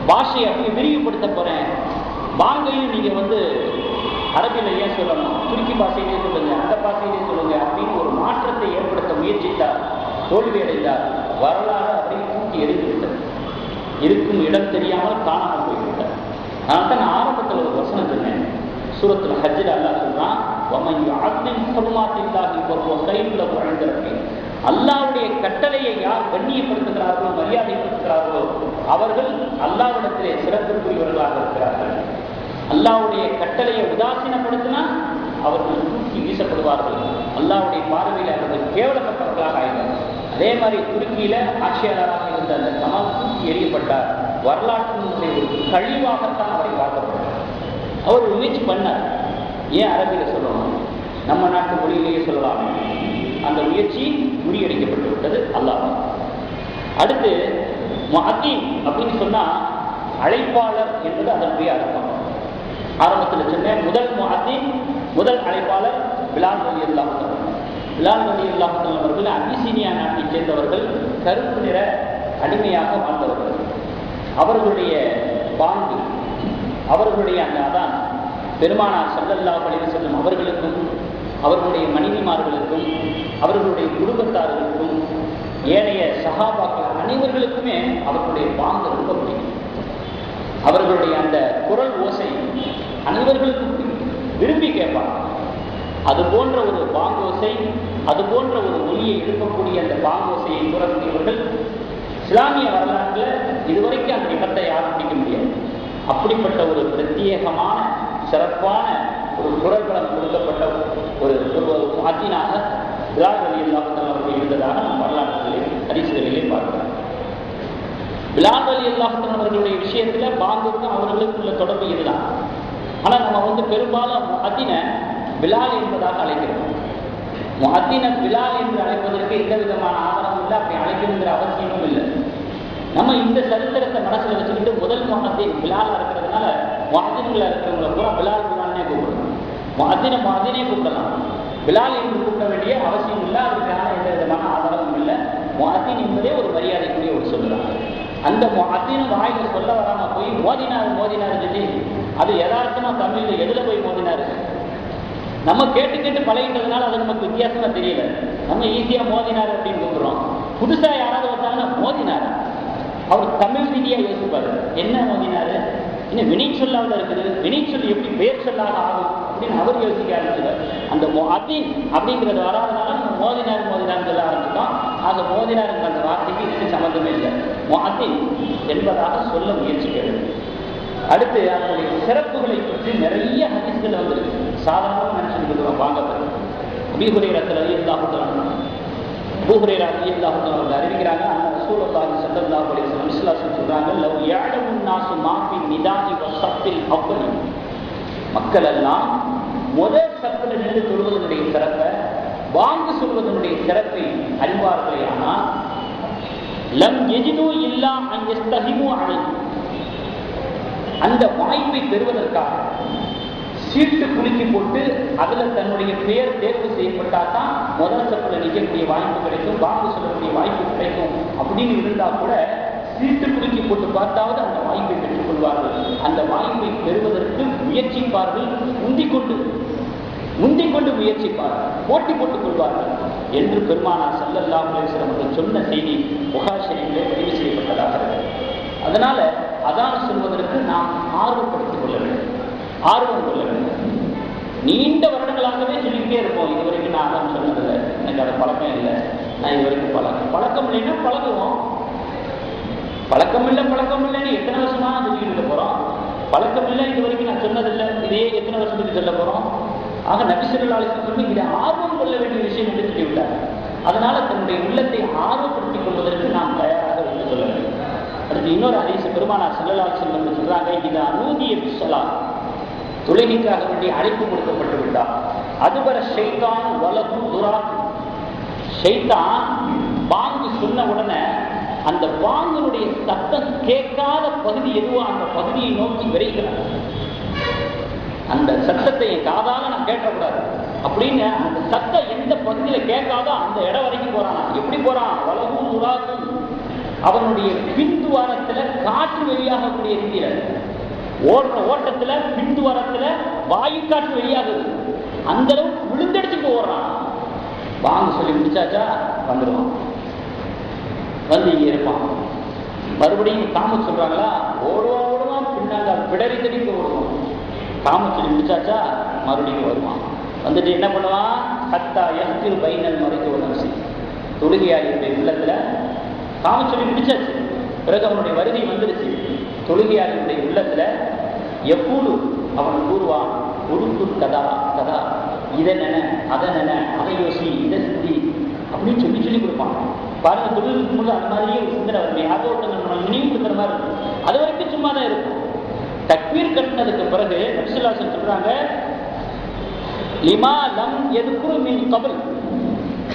A: பாஷையை அப்படியே விரிவுபடுத்த போறேன், பாங்கையும் நீங்க அரபியில ஏன் சொல்லணும், துருக்கி பாஷையிலே சொல்லுங்க, அந்த பாஷையிலே சொல்லுங்க அப்படின்னு ஒரு மாற்றத்தை ஏற்படுத்த முயற்சித்தார். தோல்வி அடைந்தார். வரலாறு அப்படியே தூக்கி எறிந்துவிட்டது. இருக்கும் இடம் தெரியாமல் காணாமல் போய்விட்டார். அதனால தான் நான் ஆரம்பத்தில் ஒரு வசனம் சொன்னேன், சூரத்துல ஹஜ்ஜில் அல்லாஹ் சொல்றான், அல்லாஹ்வுடைய கட்டளையை யார் கண்ணியப்படுத்துகிறார்களோ, மரியாதைப்படுத்துகிறார்களோ, அவர்கள் அல்லாஹ்விடத்திலே சிறப்பிற்குரியவர்களாக இருக்கிறார்கள். அல்லாஹ்வுடைய கட்டளையை உதாசீனப்படுத்தினா அவர்கள் தூக்கி வீசப்படுவார்கள். அல்லாஹ்வுடைய பார்வையில் அவர்கள் கேவலப்பட்டவர்களாக ஆயினர். அதே மாதிரி துருக்கியில ஆட்சியாளராக இருந்த அந்த கமால் தூக்கி எறியப்பட்டார். வரலாற்றினுடைய ஒரு கழிவாகத்தான் அவரை பார்க்கப்பட்டார். அவர் முயற்சி பண்ணார். ஏன் அரபியில சொல்லணும், நம்ம நாட்டு மொழியிலேயே சொல்லலாம். அந்த முயற்சி முறியடிக்கப்பட்டு விட்டது. அல்லாஹ் அடுத்து முஅத்தீன் அப்படின்னு சொன்னா அழைப்பாளர் என்பது அதனுடைய அர்த்தம். ஆரம்பத்தில் சொன்னேன், முதல் முஅத்தீன், முதல் அழைப்பாளர் பிலால் ரலியல்லாஹு அன்ஹு. பிலால் ரலியல்லாஹு அன்ஹு அவர்கள் அபிசீனியா நாட்டை சேர்ந்தவர்கள், கருப்பு நிற அடிமையாக வாழ்ந்தவர்கள். அவர்களுடைய பாங்கு, அவர்களுடைய அந்த அதான் பெருமானார் ஸல்லல்லாஹு அலைஹி வஸல்லம் அவர்களுக்கும் அவர்களுடைய மனைவிமார்களுக்கும் அவர்களுடைய குடும்பத்தார்களுக்கும் ஏனைய சஹாபாக்கள் அனைவர்களுக்குமே அவர்களுடைய பாங்கு ரொம்ப பிடிக்கும். அவர்களுடைய அந்த குரல் ஓசை அனைவர்களுக்கும் விரும்பி கேட்பாங்க. அது போன்ற ஒரு பாங்கோசை, அது போன்ற ஒரு ஒலியை எழுப்பக்கூடிய அந்த பாங்கோசையை கூறக்கூடியவர்கள் இஸ்லாமிய வரலாற்றில் இதுவரைக்கும் அந்த இடத்தை யாரும் பிடிக்க முடியாது. அப்படிப்பட்ட ஒரு பிரத்யேகமான சிறப்பான ஒரு குரல் பலம் கொடுக்கப்பட்ட ஒரு முஅத்தினாக பிலால் ரலியல்லாஹு அன்ஹு அவர்கள் இருந்ததாக நம் வரலாற்றுகளிலே ஹதீஸ்களிலே பார்க்கிறோம். பிலால் ரலியல்லாஹு அன்ஹு அவர்களுடைய விஷயத்தில் பாங்குக்கும் அவர்களுக்கு உள்ள தொடர்பு இதுதான். ஆனால் நம்ம பெரும்பாலும் முஅத்தின பிலால் என்பதாக அழைக்கிறோம். முஅத்தின பிலால் என்று அழைப்பதற்கு எந்த விதமான ஆதாரமும் இல்லை, அப்படி அழைக்கணுங்கிற அவசியமும் இல்லை. நம்ம இந்த சரித்திரத்தை மனசில் வச்சுக்கிட்டு முதல் முஅத்தின் பிலாலாக இருக்கிறதுனால முஅத்தின்களை இருக்கிறவங்களை பூரா பிலால் பிலால்னே கூப்பிடணும். முஅத்தினே கூப்பிடலாம். பிலால் என்று கூப்பிட வேண்டிய அவசியம் இல்லை, அதுக்கான எந்த விதமான ஆதாரமும் இல்லை. முஅத்தின் என்பதே ஒரு மரியாதைக்குரிய ஒரு சொல்லுதான். அந்த முஅத்தின் வாயில சொல்ல வராம போய் மோதினார் சொல்லி அது யதார்த்தமா தமிழில் எதில் போய் மோதினாரு நம்ம கேட்டு பழகிட்டதுனால அது நமக்கு வித்தியாசமா தெரியல. நம்ம ஈஸியா மோதினார் அப்படின்னு கூப்பிடுறோம். புதுசா யாராவது வந்தாங்கன்னா மோதினார், அவர் தமிழ் ரீதியா யோசிப்பாரு, என்ன மோதினாரு, இன்னும் வினை சொல்லாமல் இருக்குது, வினை சொல்லி எப்படி பெயர் சொல்லாக ஆகும் அப்படின்னு அவர் யோசிக்க ஆரம்பிச்சுவார். அந்த முஅத்தின் அப்படிங்கிறது வராதனால நம்ம மோதினார் சொல்ல ஆரம்பிச்சோம். ஆக மோதினார் அந்த வார்த்தைக்கு இதுக்கு சம்பந்தமே இல்லை. முஅத்தின் என்பதாக சொல்ல முயற்சிக்கிறது. அடுத்து அதனுடைய சிறப்புகளை பற்றி நிறைய ஹதீஸ்கள் வந்திருக்கு. சாதாரணமாக நினைச்சுட்டு வாங்கப்படும். அபூ ஹுரைரா ரலியல்லாஹு அன்ஹு அறிவிக்கிறாங்க, அந்த ரசூலுல்லாஹி ஸல்லல்லாஹு அலைஹி வஸல்லம் சொல்றாங்க, லவ் யஅலமுன் நாஸு மா ஃபி நிதாஇ வஸஃபில் அவ்வல், மக்கள் எல்லாம் முதல் சப்பில் நின்று சொல்வதனுடைய சிறப்பை, வாங்கு சொல்வதனுடைய சிறப்பை அறிவார்களே, ஆனால் லம் யஜிது இல்லா அன் யஸ்தஹிமு அலைஹி, அந்த வாய்ப்பை பெறுவதற்காக சீட்டு குலுக்கி போட்டு அதில் தன்னுடைய பெயர் தேர்வு செய்யப்பட்டால் தான் முதல் சப்பில் நிற்கக்கூடிய வாய்ப்பு கிடைக்கும், வாக்கு சொல்லக்கூடிய வாய்ப்பு கிடைக்கும் அப்படின்னு இருந்தால் கூட சீட்டு குலுக்கி போட்டு பார்த்தாவது அந்த வாய்ப்பை பெற்றுக் கொள்வார்கள். அந்த வாய்ப்பை பெறுவதற்கு முயற்சிப்பார்கள், முந்திக்கொண்டு முயற்சிப்பார்கள், போட்டி போட்டுக் கொள்வார்கள் என்று பெருமானார் ஸல்லல்லாஹு அலைஹி வஸல்லம் அவர்கள் சொன்ன செய்தி புகாரி ஷரீஃபிலே பதிவு செய்யப்பட்டதாக இருக்கிறது. அதனால அதான் சொல்வதற்கு நாம் ஆர்வம் கொள்ள வேண்டும். நீண்ட வருடங்களாகவே சொல்லிக்கிட்டே இருப்போம், இதுவரைக்கும் நான் அதான் சொன்னதில்லை, எனக்கு அதை பழக்கம் இல்லை, நான் இதுவரைக்கும் பழக்கம் இல்லைன்னா பழகுவோம். பழக்கம் இல்லைன்னு எத்தனை வருஷமா சொல்லிக்கிட்டு இருக்க போறோம்? பழக்கம் இல்லை, இது வரைக்கும் நான் சொன்னதில்லை, இதே எத்தனை வருஷத்துக்கு சொல்ல போறோம்? ஆக நபி ஸல்லல்லாஹு அலைஹி வஸல்லம் இதை ஆர்வம் கொள்ள வேண்டிய விஷயம் என்று சொல்லிவிட்டார். அதனால தன்னுடைய உள்ளத்தை ஆர்வப்படுத்திக் கொள்வதற்கு நாம் தயாராக என்று சொல்ல வேண்டும். அடுத்து இன்னொரு ஹதீஸ் பெருமானார் ஸல்லல்லாஹு அலைஹி வஸல்லம் சொல்றாங்க, இது அனூதிய பிஸ்ஸலாத், தொழுகைக்காக வேண்டிய அழைப்பு கொடுக்கப்பட்டு விட்டார். அதுவர ஷைத்தான் வலது துராத், ஷைத்தான் பாங்கு சொன்ன உடனே அந்த பாங்கினுடைய சத்தம் கேட்காத பகுதி எதுவோ அந்த பகுதியை நோக்கி விரைகிறார். அந்த சத்தத்தை என் காதால நான் கேட்கக்கூடாது அப்படின்னு அந்த சத்தம் எந்த பகுதியில கேட்காதோ அந்த இடம் வரைக்கும் போறான். எப்படி போறான்? வலது துராத், அவனுடைய பின்துவாரத்துல காற்று வெளியாகக்கூடிய ரீதியில ஓடுற ஓட்டத்துல பின்துவாரத்துல வாயு காற்று வெளியாகுது, அந்த அளவுக்கு விழுந்தடிச்சுட்டு ஓடுறான். வாங்க சொல்லி முடிச்சாச்சா வந்துடுவான், வந்து இங்க இருப்பான். மறுபடியும் காம சொல்றாங்களா, ஓடுவான் பின்னாங்க பிடரி தெரிந்து ஓடுவான். காம சொல்லி முடிச்சாச்சா மறுபடியும் வருவான். வந்துட்டு என்ன பண்ணுவான்? ஹத்தா யஹ்தில் பைனல் மரிது வல் நஃப்ஸி, தொழுகையாளியுடைய உள்ளத்துல காம சொல்லி முடிச்சாச்சு, பிறகு அவனுடைய வருகை வந்துருச்சு. தொழுகையாளியுடைய உள்ளத்துல எப்போது அவன் கூறுவான், ஒடுக்கு கதா கதா, இதை அதை யோசி, இதை சிந்தி அப்படின்னு சொல்லி கொடுப்பான். பாருங்க, தொழிலுக்கு முழு அந்த மாதிரியே ஒரு சிந்தனை வருது, யாரோ ஒருத்தங்க நினைவு கொடுக்குற மாதிரி இருக்கும். அது வரைக்கும் சும்மா தான் இருக்கும். தக்பீர் கட்டினதுக்கு பிறகு நபி ஸல்லல்லாஹு அலைஹி வஸல்லம் சொல்றாங்க, லிமா லம் யதுகுரு மின் கபல்,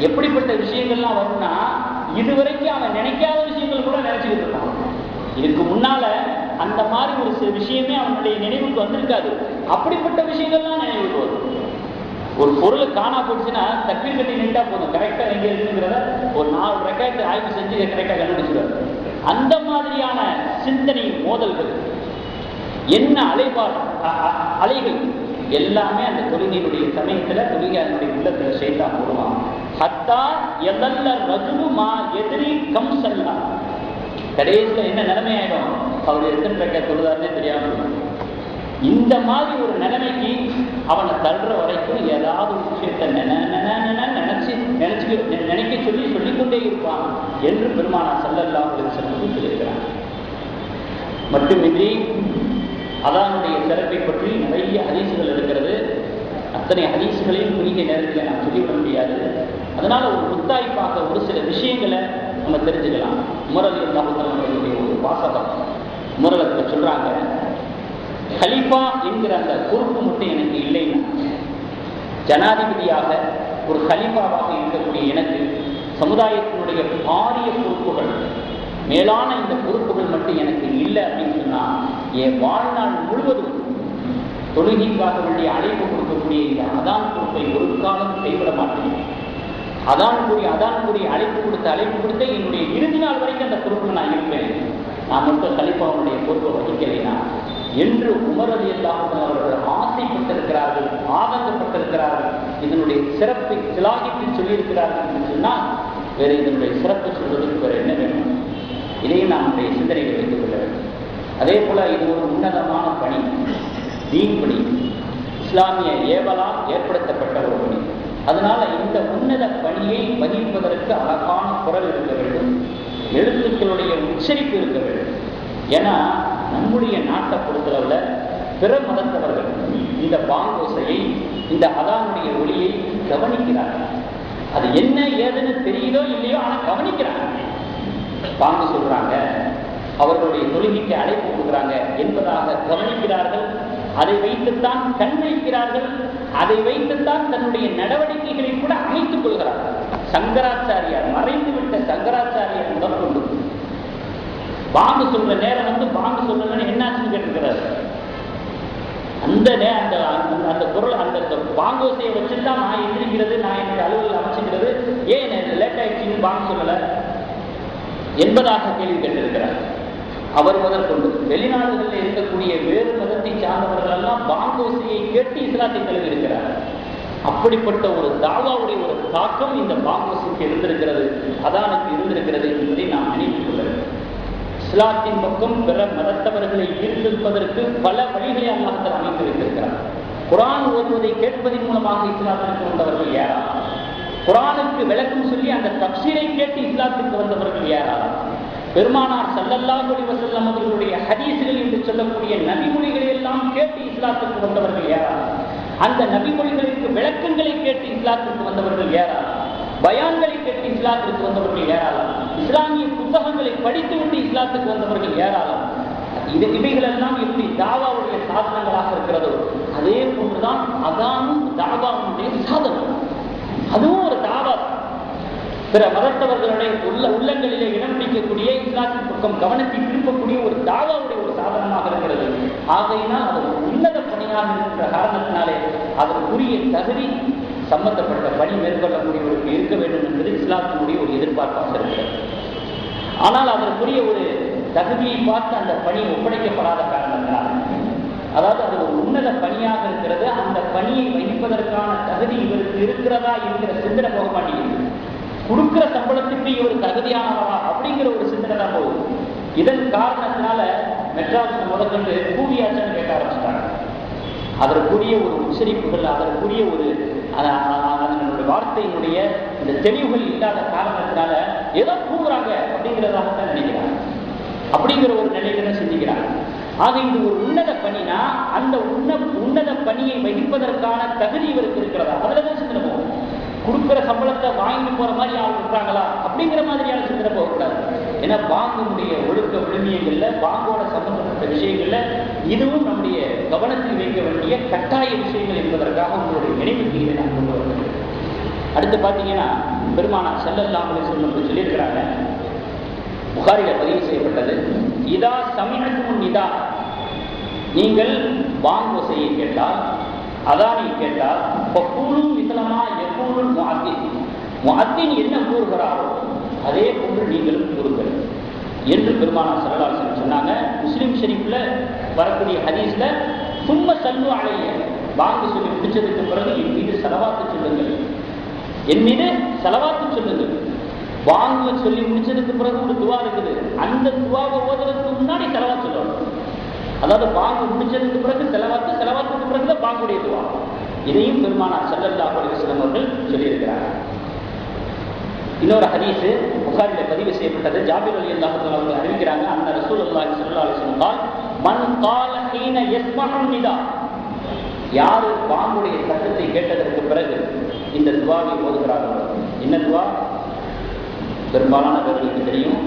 A: எப்படிப்பட்ட விஷயங்கள்லாம் வரும்னா இதுவரைக்கும் அவன் நினைக்காத விஷயங்கள் கூட நினைச்சுக்கிட்டு இருக்கான். இதுக்கு முன்னால அந்த மாதிரி ஒரு விஷயமே அவனுடைய நினைவுக்கு வந்திருக்காது. அப்படிப்பட்ட விஷயங்கள்லாம் நினைவுக்கு வரும். ஒரு பொருளை காணா போச்சுன்னா தக்பீர் கட்டி நின்றா போதும், கரெக்டா எங்க இருக்குங்கிறத ஒரு 4 ரக்காத்து ஆய்வு செஞ்சு கரெக்டா கண்டுபிடிச்சிருவாரு. அந்த மாதிரியான சிந்தனை மோதல்கள், என்ன அலைகள் எல்லாமே அந்த தொழுகையினுடைய சமயத்தில் தொழுகையாளனுடைய உள்ளத்தில் ஷைத்தான் வருவான். ஹத்தா எதல்ல ரஜுலுமா எதிரி கம் செல்லா, கடைசியில் என்ன நிலைமை ஆயிடும், அவர் எத்தனை ரக்க தொழுதாருன்னே தெரியாமல். இந்த மாதிரி ஒரு நிலைமைக்கு அவனை தள்ளுற வரைக்கும் ஏதாவது ஒரு விஷயத்தை நினைக்க சொல்லிக்கொண்டே இருப்பான் என்று பெருமானார் ஸல்லல்லாஹு அலைஹி வஸல்லம் சொல்லியிருக்கிறான். மட்டுமின்றி அதானுடைய சிறப்பை பற்றி நிறைய ஹதீசுகள் இருக்கிறது. அத்தனை ஹதீசுகளையும் குறுகிய நேரத்தில் நாம் சொல்லிவிட முடியாது. அதனால ஒரு முத்தாய்ப்பாக ஒரு சில விஷயங்களை நம்ம தெரிஞ்சுக்கலாம். உமர் ரலியல்லாஹு அன்ஹு ஒரு வாசகம் உமரத்தில் சொல்றாங்க, கலீஃபா என்கிற அந்த பொறுப்பு மட்டும் எனக்கு இல்லைன்னா, ஜனாதிபதியாக ஒரு கலீஃபாவாக இருக்கக்கூடிய எனக்கு சமுதாயத்தினுடைய பாரிய பொறுப்புகள், மேலான இந்த பொறுப்புகள் மட்டும் எனக்கு இல்லை அப்படின்னு சொன்னா, என் வாழ்நாள் முழுவதும் தொழுகைக்காக வேண்டிய அழைப்பு கொடுக்கக்கூடிய இந்த அதான் பொறுப்பை ஒரு காலம் கைவிட மாட்டேன். அதான் கூடிய அழைப்பு கொடுத்த என்னுடைய இறுதி நாள் வரைக்கும் அந்த பொறுப்பில் நான் இருப்பேன். நான் மட்டும் கலீஃபாவுடைய பொறுப்பை வகிக்கலைனா என்று உமர் ரலியல்லாஹு அன்ஹு அவர்கள் ஆசைப்பட்டிருக்கிறார்கள், ஆதங்கப்பட்டிருக்கிறார்கள். இதனுடைய சிறப்பை சிலாகித்து சொல்லியிருக்கிறார்கள் என்று சொன்னால் வேற இதனுடைய சிறப்பு சொல்வதற்கு வேற என்ன வேணும்? இதையும் நம்முடைய சிந்தனையில் வைத்துக் கொள்ள வேண்டும். அதே போல இது ஒரு உன்னதமான பணி, தீன் பணி, இஸ்லாமிய ஏவலால் ஏற்படுத்தப்பட்ட ஒரு பணி. அதனால இந்த உன்னத பணியை வகிப்பதற்கு அழகான குரல் இருக்க வேண்டும், எழுத்துக்களுடைய உச்சரிப்பு இருக்க வேண்டும். ஏன்னா நம்முடைய நாட்டை பொறுத்தளவில் பிற மதத்தவர்கள் இந்த பாங்கோசையை, இந்த அதானுடைய ஒளியை கவனிக்கிறார்கள். அது என்ன ஏதுன்னு தெரியுதோ இல்லையோ, ஆனால் கவனிக்கிறாங்க. பாங்கு சொல்றாங்க, அவர்களுடைய தொழுகைக்கு அழைப்பு கொடுக்குறாங்க என்பதாக கவனிக்கிறார்கள். அதை வைத்துத்தான் கண் வைக்கிறார்கள். அதை வைத்துத்தான் தன்னுடைய நடவடிக்கைகளை கூட அமைத்துக் கொள்கிறார்கள். சங்கராச்சாரியார், மறைந்துவிட்ட சங்கராச்சாரியார் முதற்கொண்டு பாங்கு சொல்ற நேரம் பாங்கு சொல்லணும்னு என்னாச்சுன்னு கேட்டிருக்கிறார். அந்த குரல், அந்த பாங்கோசையை வச்சுதான் நான் எந்திரிக்கிறது, நான் என்னுடைய அலுவலில் அமைச்சுக்கிறது, ஏன் லேட் ஆயிடுச்சுன்னு பாங்கு சொல்லலை என்பதாக கேள்வி கேட்டிருக்கிறார். அவர் முதற்கொண்டு வெளிநாடுகளில் இருக்கக்கூடிய வேறு மதத்தை சார்ந்தவர்கள் எல்லாம் பாங்கோசையை கேட்டு இஸ்லாத்தை தழுவி இருக்கிறார். அப்படிப்பட்ட ஒரு தாவாவுடைய ஒரு தாக்கம் இந்த பாங்கோசைக்கு இருந்திருக்கிறது, அதானுக்கு இருந்திருக்கிறது என்பதை நாம் நினைத்துக் கொள்ள வேண்டும். இஸ்லாத்தின் பக்கம் பிற மதத்தவர்களை ஈர்த்திருப்பதற்கு பல வழிகளை அல்லாஹ் அமைத்து வைத்திருக்கிறார். குர்ஆன் ஓதுவதை கேட்பதன் மூலமாக இஸ்லாத்திற்கு வந்தவர்கள் யாராலும், குர்ஆனுக்கு விளக்கம் சொல்லி அந்த தஃசீரை கேட்டு இஸ்லாத்திற்கு வந்தவர்கள் யாராலும், பெருமானார் ஸல்லல்லாஹு அலைஹி வஸல்லம் அவர்களுடைய ஹதீஸ்கள் என்று சொல்லக்கூடிய நபிமொழிகளை எல்லாம் கேட்டு இஸ்லாத்திற்கு வந்தவர்கள் யாராலும், அந்த நபிமொழிகளுக்கு விளக்கங்களை கேட்டு இஸ்லாத்திற்கு வந்தவர்கள் யாராலும், பயான்களை கேட்டு இஸ்லாத்திற்கு வந்தவர்கள் ஏராளம், இஸ்லாமிய புத்தகங்களை படித்துவிட்டு இஸ்லாத்துக்கு வந்தவர்கள் ஏராளம். இவைகளெல்லாம் எப்படி தாவாவுடைய சாதனங்களாக இருக்கிறதோ அதே போன்றுதான் அதானும் தாவாவுடைய சாதனம். அதுவும் ஒரு தாவா, பிற மதத்தவர்களுடைய உள்ளங்களிலே இடம் பிடிக்கக்கூடிய, இஸ்லாத்தின் பக்கம் கவனத்தை திருப்பக்கூடிய ஒரு தாவாவுடைய ஒரு சாதனமாக இருக்கிறது. ஆகையினால் அது ஒரு உன்னத பணியாக இருக்கின்ற காரணத்தினாலே அதற்குரிய தகுதி சம்பந்தப்பட்ட பணி மேற்கொள்ளக்கூடியவருக்கு இருக்க வேண்டும் என்பது இஸ்லாத்தினுடைய ஒரு எதிர்பார்ப்பாக இருக்கிறது. ஆனால் அதற்குரிய ஒரு தகுதியை பார்த்து அந்த பணி ஒப்படைக்கப்படாத காரணத்தினால், அதாவது அது ஒரு உன்னத பணியாக இருக்கிறது, அந்த பணியை வகிப்பதற்கான தகுதி இவருக்கு இருக்கிறதா என்கிற சிந்தனை போக மாட்டேங்குது. கொடுக்கிற சம்பளத்துக்கு இவர் தகுதியானவரா அப்படிங்கிற ஒரு சிந்தனை தான் போகுது. இதன் காரணத்தினால மெட்ராஸ் முதற்கொண்டு கூலியாச்சான்னு கேட்க ஆரம்பிச்சிட்டாங்க. அதற்குரிய ஒரு உச்சரிப்புகள், அதற்குரிய ஒரு அதனுடைய வார்த்தையினுடைய இந்த தெளிவுகள் இல்லாத காரணத்தினால ஏதோ கூறுறாங்க அப்படிங்கிறதாகத்தான் நினைக்கிறாங்க. அப்படிங்கிற ஒரு நிலையில தான் சிந்திக்கிறாங்க. ஆக இது ஒரு உன்னத பணினா அந்த உன்னத பணியை வகிப்பதற்கான தகுதி இவருக்கு இருக்கிறதா, அதுலதான் சிந்தனை போகும். கொடுக்குற சம்பளத்தை வாங்கி போற மாதிரி ஆள் இருக்காங்களா அப்படிங்கிற மாதிரியான சிந்தனை போகக்கூடாது. ஏன்னா பாங்குடைய ஒழுக்க விழுமியங்கள்ல, பாங்கோட சம்பந்தப்பட்ட விஷயங்கள்ல இதுவும் நம்முடைய கவனத்தில் வைக்க வேண்டிய கட்டாய விஷயங்கள் என்பதற்காக உங்களுடைய நினைவுக்கு இதை நான் கொண்டு வருகிறேன். அடுத்து பார்த்தீங்கன்னா பெருமானார் ஸல்லல்லாஹு அலைஹி வஸல்லம் சொல்லியிருக்கிறாங்க, புகாரில பதிவு செய்யப்பட்டது, இதா சமிஅத்தும் நிதா, நீங்கள் பாங்கோசையை கேட்டால், அதானை கேட்டால், ஃபக்கூலு மிஸ்லமா யகூலுல் முஅத்தின், முஅத்தின் என்ன கூறுகிறாரோ அதே போன்று நீங்களும் கூறுங்கள். என்று பெருமானார் ஸல்லல்லாஹு அலைஹி வஸல்லம் சொன்னாங்க. முஸ்லிம் ஷரீஃப்ல வரக்கூடிய ஹதீஸ்ல சும்ம சல்லு அலைய, பாங்கு சொல்லி முடிச்சதுக்கு பிறகு என் மீது ஸலவாத்து சொல்லுங்கள், என் மீது ஸலவாத்து சொல்லுங்கள். பாங்கு சொல்லி முடிச்சதுக்கு பிறகு ஒரு துவா இருக்குது, அந்த துவாவை ஓதுறதுக்கு முன்னாடி ஸலவாத் சொல்லணும். அதாவது பாங்கு முடிச்சதுக்கு பிறகு ஸலவாத்துக்கு பிறகுதான் பாங்குடைய துவா. இதையும் பெருமானார் ஸல்லல்லாஹு அலைஹி வஸல்லம் அவர்கள் சொல்லியிருக்கிறாங்க. இன்னொரு ஹதீஸ் புகாரில பதிவு செய்யப்பட்டது. ஜாபிர் ரலியல்லாஹு தஆலா அவர்கள் அறிவிக்கிறாங்க, அன்ன ரசூலுல்லாஹி ஸல்லல்லாஹு அலைஹி வஸல்லம் قال من قال حين يسمع النداء, யார் பாங்குடைய சத்தத்தை கேட்டதற்கு பிறகு இந்த துவாவை ஓதுகிறார்கள். என்ன துவா? பெரும்பாலானவர்களுக்கு தெரியும்.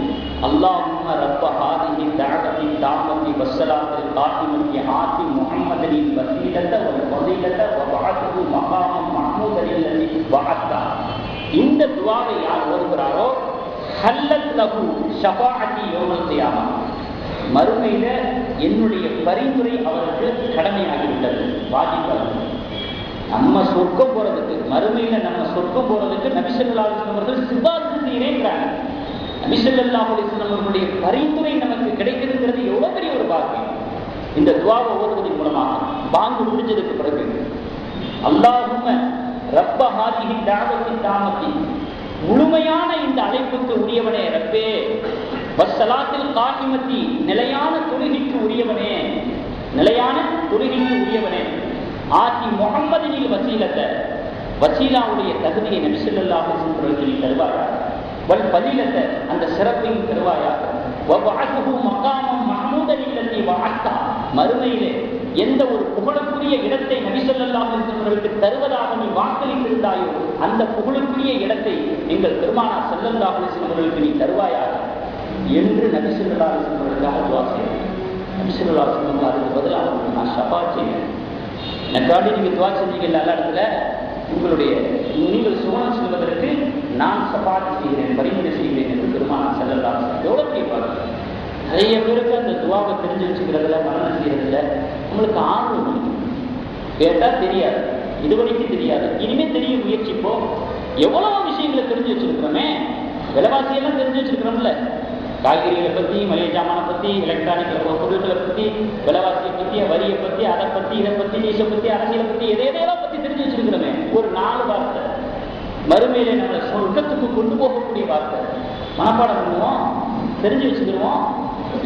A: அல்லாஹும்ம ரப்ப ஹாதிஹி தஅவத்தி தாமத்தி வஸ்ஸலாத்தில் காத்திமத்தி ஆதி முஹம்மதின் வஸீலத வல் ஃபதீலத வ பஅத்ஹு மகாமம் மஹ்மூதன் அல்லதி வஅத்தா. இந்த துவாவை யார் ஓதுகிறாரோ ஹல்லத் லஹு ஷஃபாஅத்தி யௌமல் கியாமா, மறுமையில என்னுடைய பரிந்துரை அவருக்கு கடமையாகிவிட்டது, வாஜிபாகும். நம்ம சொர்க்கம் போறதுக்கு, மறுமையில நம்ம சொர்க்கம் போறதுக்கு நபி ஸல்லல்லாஹு அலைஹி வஸல்லம் அவர்கள் சிபாரிசு செய்யறாங்க. நபி ஸல்லல்லாஹு அலைஹி வஸல்லம் அவர்களுடைய பரிந்துரை நமக்கு கிடைக்கிறது எவ்வளவு பெரிய ஒரு பாக்கியம். இந்த துவாவை ஓதுவதன் மூலமாக பாங்கு முடிஞ்சதுக்கு பிறகு அல்லாஹும்ம ரப்ப ஹாதிஹி தஅவத்தி தாமத்தி, முழுமையான இந்த அழைப்புக்கு உரியவனே ரப்பே, வஸ்ஸலாத்தில் காத்திமத்தி, நிலையான தொழுகைக்கு உரியவனே, நிலையான தொழுகைக்கு உரியவனே, ஆதி முஹம்மதினில் வசீலத்தை, வசீலாவுடைய தகுதியை நபி ஸல்லல்லாஹு அலைஹி வஸல்லம் அவர்கள் தருவாயா, வல் ஃபதீலத்தை, அந்த சிறப்பையும் தருவாயாக, வ பஅத்ஹு மகாமம் மஹ்மூதன் அல்லதி வஅத்தா, மறுமையிலே எந்த ஒரு புகழுக்குரிய இடத்தை நபி ஸல்லல்லாஹு அலைஹி வஸல்லம் அவர்களுக்கு தருவதாக நீ வாக்களித்திருந்தாயோ அந்த புகழுக்குரிய இடத்தை எங்கள் பெருமானார் ஸல்லல்லாஹு அலைஹி வஸல்லம் அவர்களுக்கு நீ தருவாயாக என்று நபி ஸல்லல்லாஹு அலைஹி வஸல்லம் அவர்களுக்காக துஆ செய்தார். நபி ஸல்லல்லாஹு அலைஹி வஸல்லம் அதுக்கு பதிலாக நான் ஷஃபாஅத் செய்வேன், எனக்காண்டி நீங்க துஆ செஞ்சீங்கல்ல எல்லா இடத்துல, உங்களுடைய நீங்கள் சுவனம் செல்வதற்கு நான் ஷஃபாஅத் செய்கிறேன், பரிந்துரை செய்கிறேன் என்று பெருமானார் ஸல்லல்லாஹு அலைஹி வஸல்லம் எவ்வளவு கேட்பாங்க. நிறைய பேருக்கு அந்த துவாவை தெரிஞ்சு வச்சுக்கிறதுல, மரணம் செய்யறதுல நம்மளுக்கு ஆர்வம் இருக்கு. கேட்டா தெரியாது, இதுவரைக்கும் தெரியாது, இனிமே தெரிய முயற்சிப்போம். எவ்வளவு விஷயங்களை தெரிஞ்சு வச்சிருக்கிறோமே, விலைவாசியெல்லாம் தெரிஞ்சு வச்சிருக்கிறோம்ல, காய்கறிகளை பற்றி, மளிகை ஜாமானை பற்றி, எலக்ட்ரானிக் பொருட்களை பற்றி, விலைவாசியை பற்றி, வரியை பற்றி, அதை பற்றி, இதை பற்றி, நீசை பற்றி, அரசியலை பற்றி, எதையெல்லாம் பற்றி தெரிஞ்சு வச்சிருக்கிறோமே. ஒரு 4 வார்த்தை மறுமையிலே நம்மளை சொர்க்கத்துக்கு கொண்டு போகக்கூடிய வார்த்தை மனப்பாடம் பண்ணுவோம், தெரிஞ்சு வச்சுக்கிடுவோம்.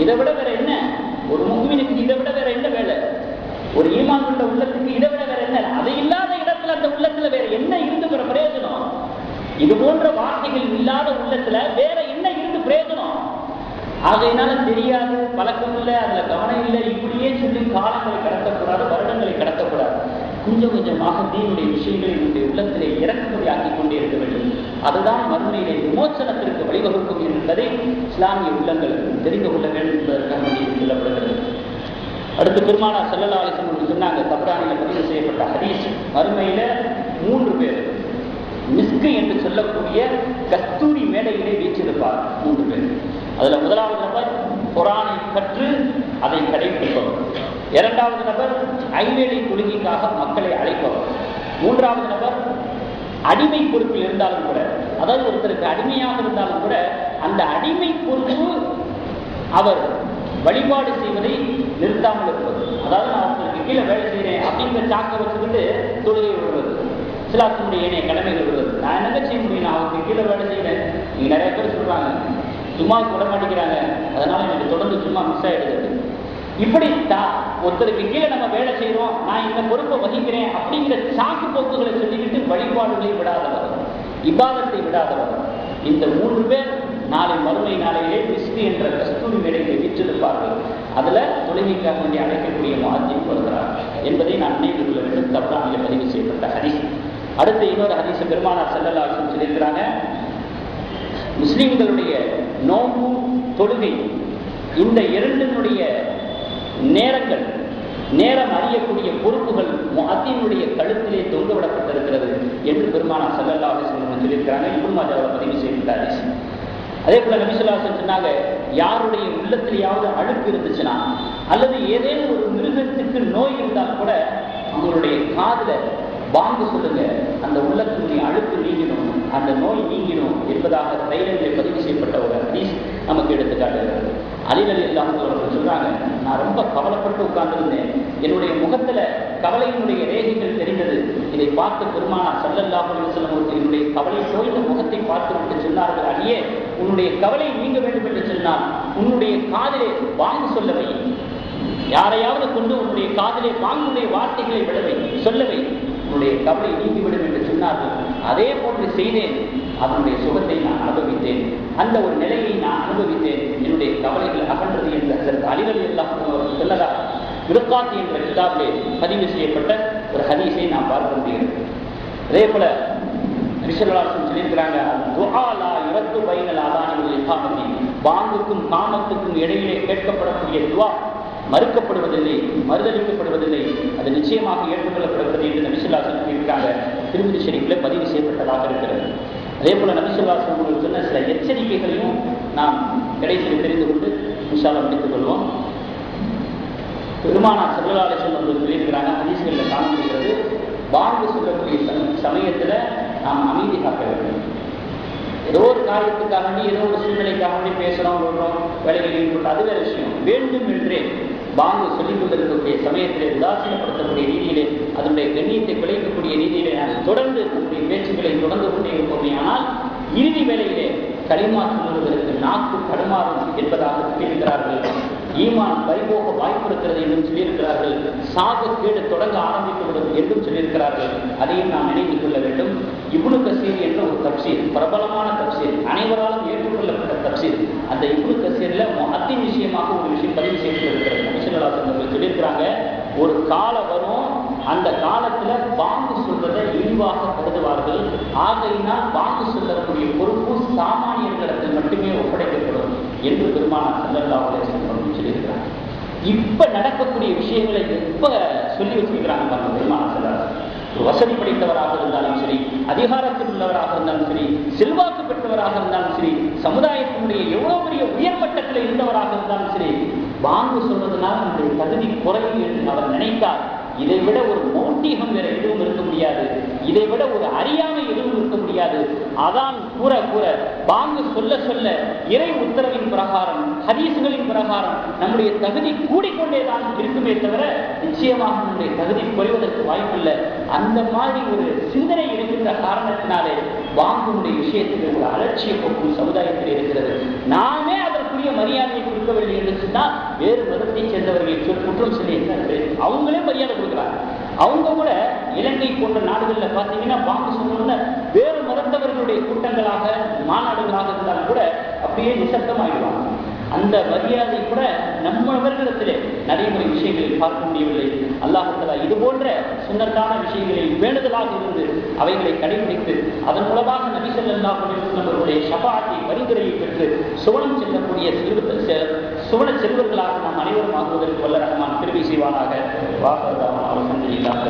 A: இதை விட வேற என்ன ஒரு முஃமினுக்கு, இதை விட வேற என்ன வேலை? ஒரு ஈமான் உள்ள உள்ளத்துக்கு இதை விட வேற என்ன? அதை இல்லாத இடத்துல அந்த உள்ளத்துல வேற என்ன இருந்து பெற பிரயோஜனம்? இது போன்ற வார்த்தைகள் இல்லாத உள்ளத்துல வேற என்ன இருந்து பிரயோஜனம்? ஆகையினால தெரியாது, பழக்கம் இல்லை, அதுல கவனம் இல்லை, இப்படியே சொல்லி காலங்களை கடத்தக்கூடாது, வருடங்களை கடத்தக்கூடாது. கொஞ்சம் கொஞ்சமாக தீனுடைய விஷயங்களை என்னுடைய உள்ளத்திலே இறக்குமதி ஆக்கிக் கொண்டே இருக்க வேண்டும். அதுதான் மறுமையிலே விமோசனத்திற்கு வழிவகுக்கும் என்பதை இஸ்லாமிய உள்ளங்கள் தெரிந்து கொள்ள வேண்டும் என்பதற்காக சொல்லப்படுகிறது. அடுத்து பெருமானார் ஸல்லல்லாஹு அலைஹி வஸல்லம் சொன்னாங்க, தப்ரானியில் பதிவு செய்யப்பட்ட ஹதீஸ், மறுமையில 3 பேர் மிஸ்கு என்று சொல்லக்கூடிய கஸ்தூரி மேடையிலே வீச்சிருப்பார். 3 பேர். அதுல முதலாவது நபர் குர்ஆனை கற்று அதை கடைபிடிப்பவர், 2வது நபர் ஐவேளை தொழுகைக்காக மக்களை அழைப்பவர், 3வது நபர் அடிமை பொறுப்பில் இருந்தாலும் கூட, அதாவது ஒருத்தருக்கு அடிமையாக இருந்தாலும் கூட அந்த அடிமை பொறுப்பு அவர் வழிபாடு செய்வதை நிறுத்தாமல் இருப்பது. அதாவது நான் ஒருத்தருக்கு கீழே வேலை செய்கிறேன் அப்படிங்கிற சாக்கை வச்சுக்கிட்டு தொழுகை விடுவது, இஸ்லாத்தினுடைய ஏனைய கடமைகள் விடுவது. நான் என்னங்க செய்ய முடியும், நான் அவருக்கு கீழே வேலை செய்கிறேன். நீங்க நிறைய பேர் சொல்றாங்க சும்மா விட மாட்டேங்கிறாங்க, அதனால எனக்கு தொடர்ந்து சும்மா மிஸ் ஆயிடுது. இப்படி ஒருத்தருக்கு கீழே நம்ம வேலை செய்யறோம், நான் இந்த பொறுப்பை வகிக்கிறேன் அப்படிங்கிற சாக்கு போக்குகளை சொல்லிக்கிட்டு வழிபாடுகளை விடாதவர், இபாதத்தை விடாதவர், இந்த 3 பேர் நாளை மறுமை நாளையிலே மிஸ்கு என்ற கஸ்தூரி மேடையை வீற்றிருப்பார்கள். அதுல தொழுகைக்காக வேண்டி அழைக்கக்கூடிய முஅத்தின் வருகிறார் என்பதை நான் நினைவு கொள்ள வேண்டும். தப்ரானில் பதிவு செய்யப்பட்ட ஹதீஸ். அடுத்த இன்னொரு ஹதீஸ் பெருமானார் ஸல்லல்லாஹு அலைஹி வஸல்லம் சொல்லியிருக்கிறாங்க, முஸ்லிம்களுடைய நோன்பு, தொழுகை, இந்த 2னுடைய நேரங்கள், நேரம் அறியக்கூடிய பொறுப்புகள் முஅத்தினுடைய கழுத்திலே தொங்கவிடப்பட்டிருக்கிறது என்று பெருமானார் ஸல்லல்லாஹு அலைஹி வஸல்லம் சொல்லியிருக்கிறாங்க. இப்னு மாஜாவில் பதிவு செய்யப்பட்ட ஹதீஸ். அதே போல நபி ஸல்லல்லாஹு அலைஹி வஸல்லம் சொன்னாங்க, யாருடைய உள்ளத்திலேயாவது அழுக்கு இருந்துச்சுன்னா அல்லது ஏதேனும் ஒரு மிருகத்துக்கு நோய் இருந்தால் கூட அவங்களுடைய காதுல வாங்கு சொல்லுங்க, அந்த உள்ளத்தினுடைய அழுக்கு நீங்கிடும், அந்த நோய் நீங்கிடும் என்பதாக தைலங்களை பதிவு செய்யப்பட்ட ஒரு ஹதீஸ் நமக்கு எடுத்துக்காட்டுகிறது. அலி ரலியல்லாஹு அவர்கள் சொல்றாங்க, நான் ரொம்ப கவலைப்பட்டு உட்கார்ந்திருந்தேன், என்னுடைய முகத்துல கவலையினுடைய ரேகைகள் தெரிந்தது. இதை பார்த்து பெருமானார் ஸல்லல்லாஹு அலைஹி வஸல்லம் அவர்கள் என்னுடைய கவலை தோய்ந்த முகத்தை பார்த்து விட்டு சொன்னார்கள், அலியே, உன்னுடைய கவலை நீங்க வேண்டும் என்று சொன்னால் உன்னுடைய காதிலே வாங்கு சொல்லவை, யாரையாவது கொண்டு உன்னுடைய காதிலே வாங்குடைய வார்த்தைகளை விடவை சொல்லவை, உன்னுடைய கவலை நீங்கிவிடும் என்று சொன்னார்கள். அதே போன்று செய்தேன், அதனுடைய சுகத்தை நான் அனுபவித்தேன், அந்த ஒரு நிலையை நான் அனுபவித்தேன், என்னுடைய கவலைகள் அகன்றது என்று அதற்கு அலி ரலியல்லாஹு அவர்கள் சொல்லலாம். மிர்காத் என்ற கிதாபிலே பதிவு செய்யப்பட்ட ஒரு ஹதீஸை நாம் பார்க்க முடிகிறது. அதே போல ரிஷலாசன் சொல்லியிருக்கிறாங்க, துஆ லா யுரத்து பைனல் அதானி வல் இகாமத்தி, பாங்குக்கும் காமத்துக்கும் இடையிலே கேட்கப்படக்கூடிய துஆ மறுக்கப்படுவதில்லை, மறுதளிக்கப்படுவதில்லை, அது நிச்சயமாக ஏற்றுக்கொள்ளப்படுகிறது என்று நபி ஸல்லல்லாஹு அலைஹி வஸல்லம் சொல்லியிருக்காங்க. திருமதி ஷரீஃபில் பதிவு செய்யப்பட்டதாக இருக்கிறது. அதே போல நபி ஸல்லல்லாஹு அலைஹி வஸல்லம் சொன்ன சில எச்சரிக்கைகளையும் நாம் கடைசியில் தெரிந்து கொண்டு இன்ஷா அல்லாஹ் முடித்துக் கொள்வோம். பெருமானார் ஸல்லல்லாஹு அலைஹி வஸல்லம் அவர்கள் சொல்லியிருக்கிறாங்க, ஹதீஸ்களில் காண முடிகிறது, வாங்கு சொல்லக்கூடிய சமயத்தில் நாம் அமைதி காக்க வேண்டும். ஏதோ ஒரு காரியத்துக்காக வேண்டி, ஏதோ ஒரு சூழ்நிலைக்காக வேண்டி பேசுகிறோம், சொல்கிறோம், வேலைகள் ஈடுபட்டு அது வேறு விஷயம். வேண்டும் என்றே பாங்கு சொல்லிக் கொண்டிருக்கக்கூடிய சமயத்திலே உதாசீனப்படுத்தக்கூடிய ரீதியிலே, அதனுடைய கண்ணியத்தை குலைக்கக்கூடிய ரீதியிலே நாம் தொடர்ந்து நம்முடைய பேச்சுக்களை தொடர்ந்து கொண்டே இருப்போமே, ஆனால் இறுதி வேளையிலே களிமா சொல்லுவதற்கு நாக்கு தடுமாறும் என்பதாக சொல்லியிருக்கிறார்கள். ஈமான் பறிபோக வாய்ப்பு இருக்கிறது என்றும் சொல்லியிருக்கிறார்கள். சாகக்கேடு தொடங்க ஆரம்பித்துவிடும் என்றும் சொல்லியிருக்கிறார்கள். அதையும் நாம் நினைவு கொள்ள வேண்டும். இப்னு கஸீர் என்ற ஒரு தப்சீர், பிரபலமான தப்சீர், அனைவராலும் ஏற்றுக்கொள்ளப்பட்ட தப்சீர். அந்த இப்னு கஸீர்ல முஅத்தின் விஷயமாக ஒரு விஷயம் பதிவு செய்யப்பட்டிருக்கிறது. நபி ஸல்லல்லாஹு அலைஹி வஸல்லம் சொல்லியிருக்கிறாங்க, ஒரு காலம் வரும், அந்த காலத்துல பாங்கு சொல்வதை இழிவாக கருதுவார்கள். ஆகையினால் பாங்கு சொல்லக்கூடிய பொறுப்பு சாமானியர்களிடத்தில் மட்டுமே ஒப்படைக்கப்படும் என்று பெருமானார் ஸல்லல்லாஹு அலைஹி வஸல்லம் சொல்லியிருக்கிறாங்க. இப்ப நடக்கக்கூடிய விஷயங்களை எப்ப சொல்லி வச்சிருக்கிறாங்க பாருங்க பெருமானார் ஸல்லல்லாஹு அலைஹி வஸல்லம். வசதி படைத்தவராக இருந்தாலும் சரி, அதிகாரத்தில் உள்ளவராக இருந்தாலும் சரி, செல்வாக்கு பெற்றவராக இருந்தாலும் சரி, சமுதாயத்தினுடைய எவ்வளவு பெரிய உயர்மட்டத்தில் இருந்தவராக இருந்தாலும் சரி, பாங்கு சொல்வதனால் நம்முடைய தகுதி குறையும் என்று அவர் நினைத்தார். இதை விட ஒரு மௌட்டிகம் வேற எதுவும் இருக்க முடியாது, இதை விட ஒரு அறியாமை எதுவும் இருக்க முடியாது. அதான் கூற கூற பாங்கு சொல்ல சொல்ல இறை உத்தரவின் பிரகாரம், ஹதீஸ்களின் பிரகாரம் நம்முடைய தகுதி கூடிக்கொண்டேதான் இருக்குமே தவிர நிச்சயமாக நம்முடைய தகுதி குறைவதற்கு வாய்ப்பில்லை. அந்த மாதிரி ஒரு சிந்தனை இருக்கின்ற காரணத்தினாலே பாங்குடைய விஷயத்தில் ஒரு அலட்சிய போக்கும் சமுதாயத்தில் இருக்கிறது. நாமே அதற்குரிய மரியாதையை கொடுக்கவில்லை என்று சொன்னால் வேறு மதத்தை சேர்ந்தவர்கள் குற்றம் சொல்லி அவங்களே மரியாதை கொடுக்கிறாங்க. அவங்க கூட இலங்கை போன்ற நாடுகளில் பார்த்தீங்கன்னா பாங்கு சொன்ன வேறு மதத்தவர்களுடைய கூட்டங்களாக மாநாடுகளாக இருந்தாலும் கூட அப்படியே நிசப்தமாகிடுவாங்க. அந்த மரியாதை கூட நம்மவர்களிடத்திலே நடைமுறை விஷயங்களில் பார்க்க முடியவில்லை. அல்லாஹ் தஆலா இது போன்ற சுன்னத்தான விஷயங்களில் வேண்டுதலாக இருந்து அவைகளை கடைபிடித்து அதன் மூலமாக நபி ஸல்லல்லாஹு அலைஹி வஸல்லம் அவர்களுடைய ஷஃபாஅத்தை பரிந்துரையை பெற்று சுவனம் செல்லக்கூடிய சுவன செல்வர்களாக நாம் அனைவரும் ஆகுவதற்கு வல்ல ரஹ்மான் கிருபை செய்வானாக. வாஹர் தஅவானா அல்ஹம்துலில்லாஹ்.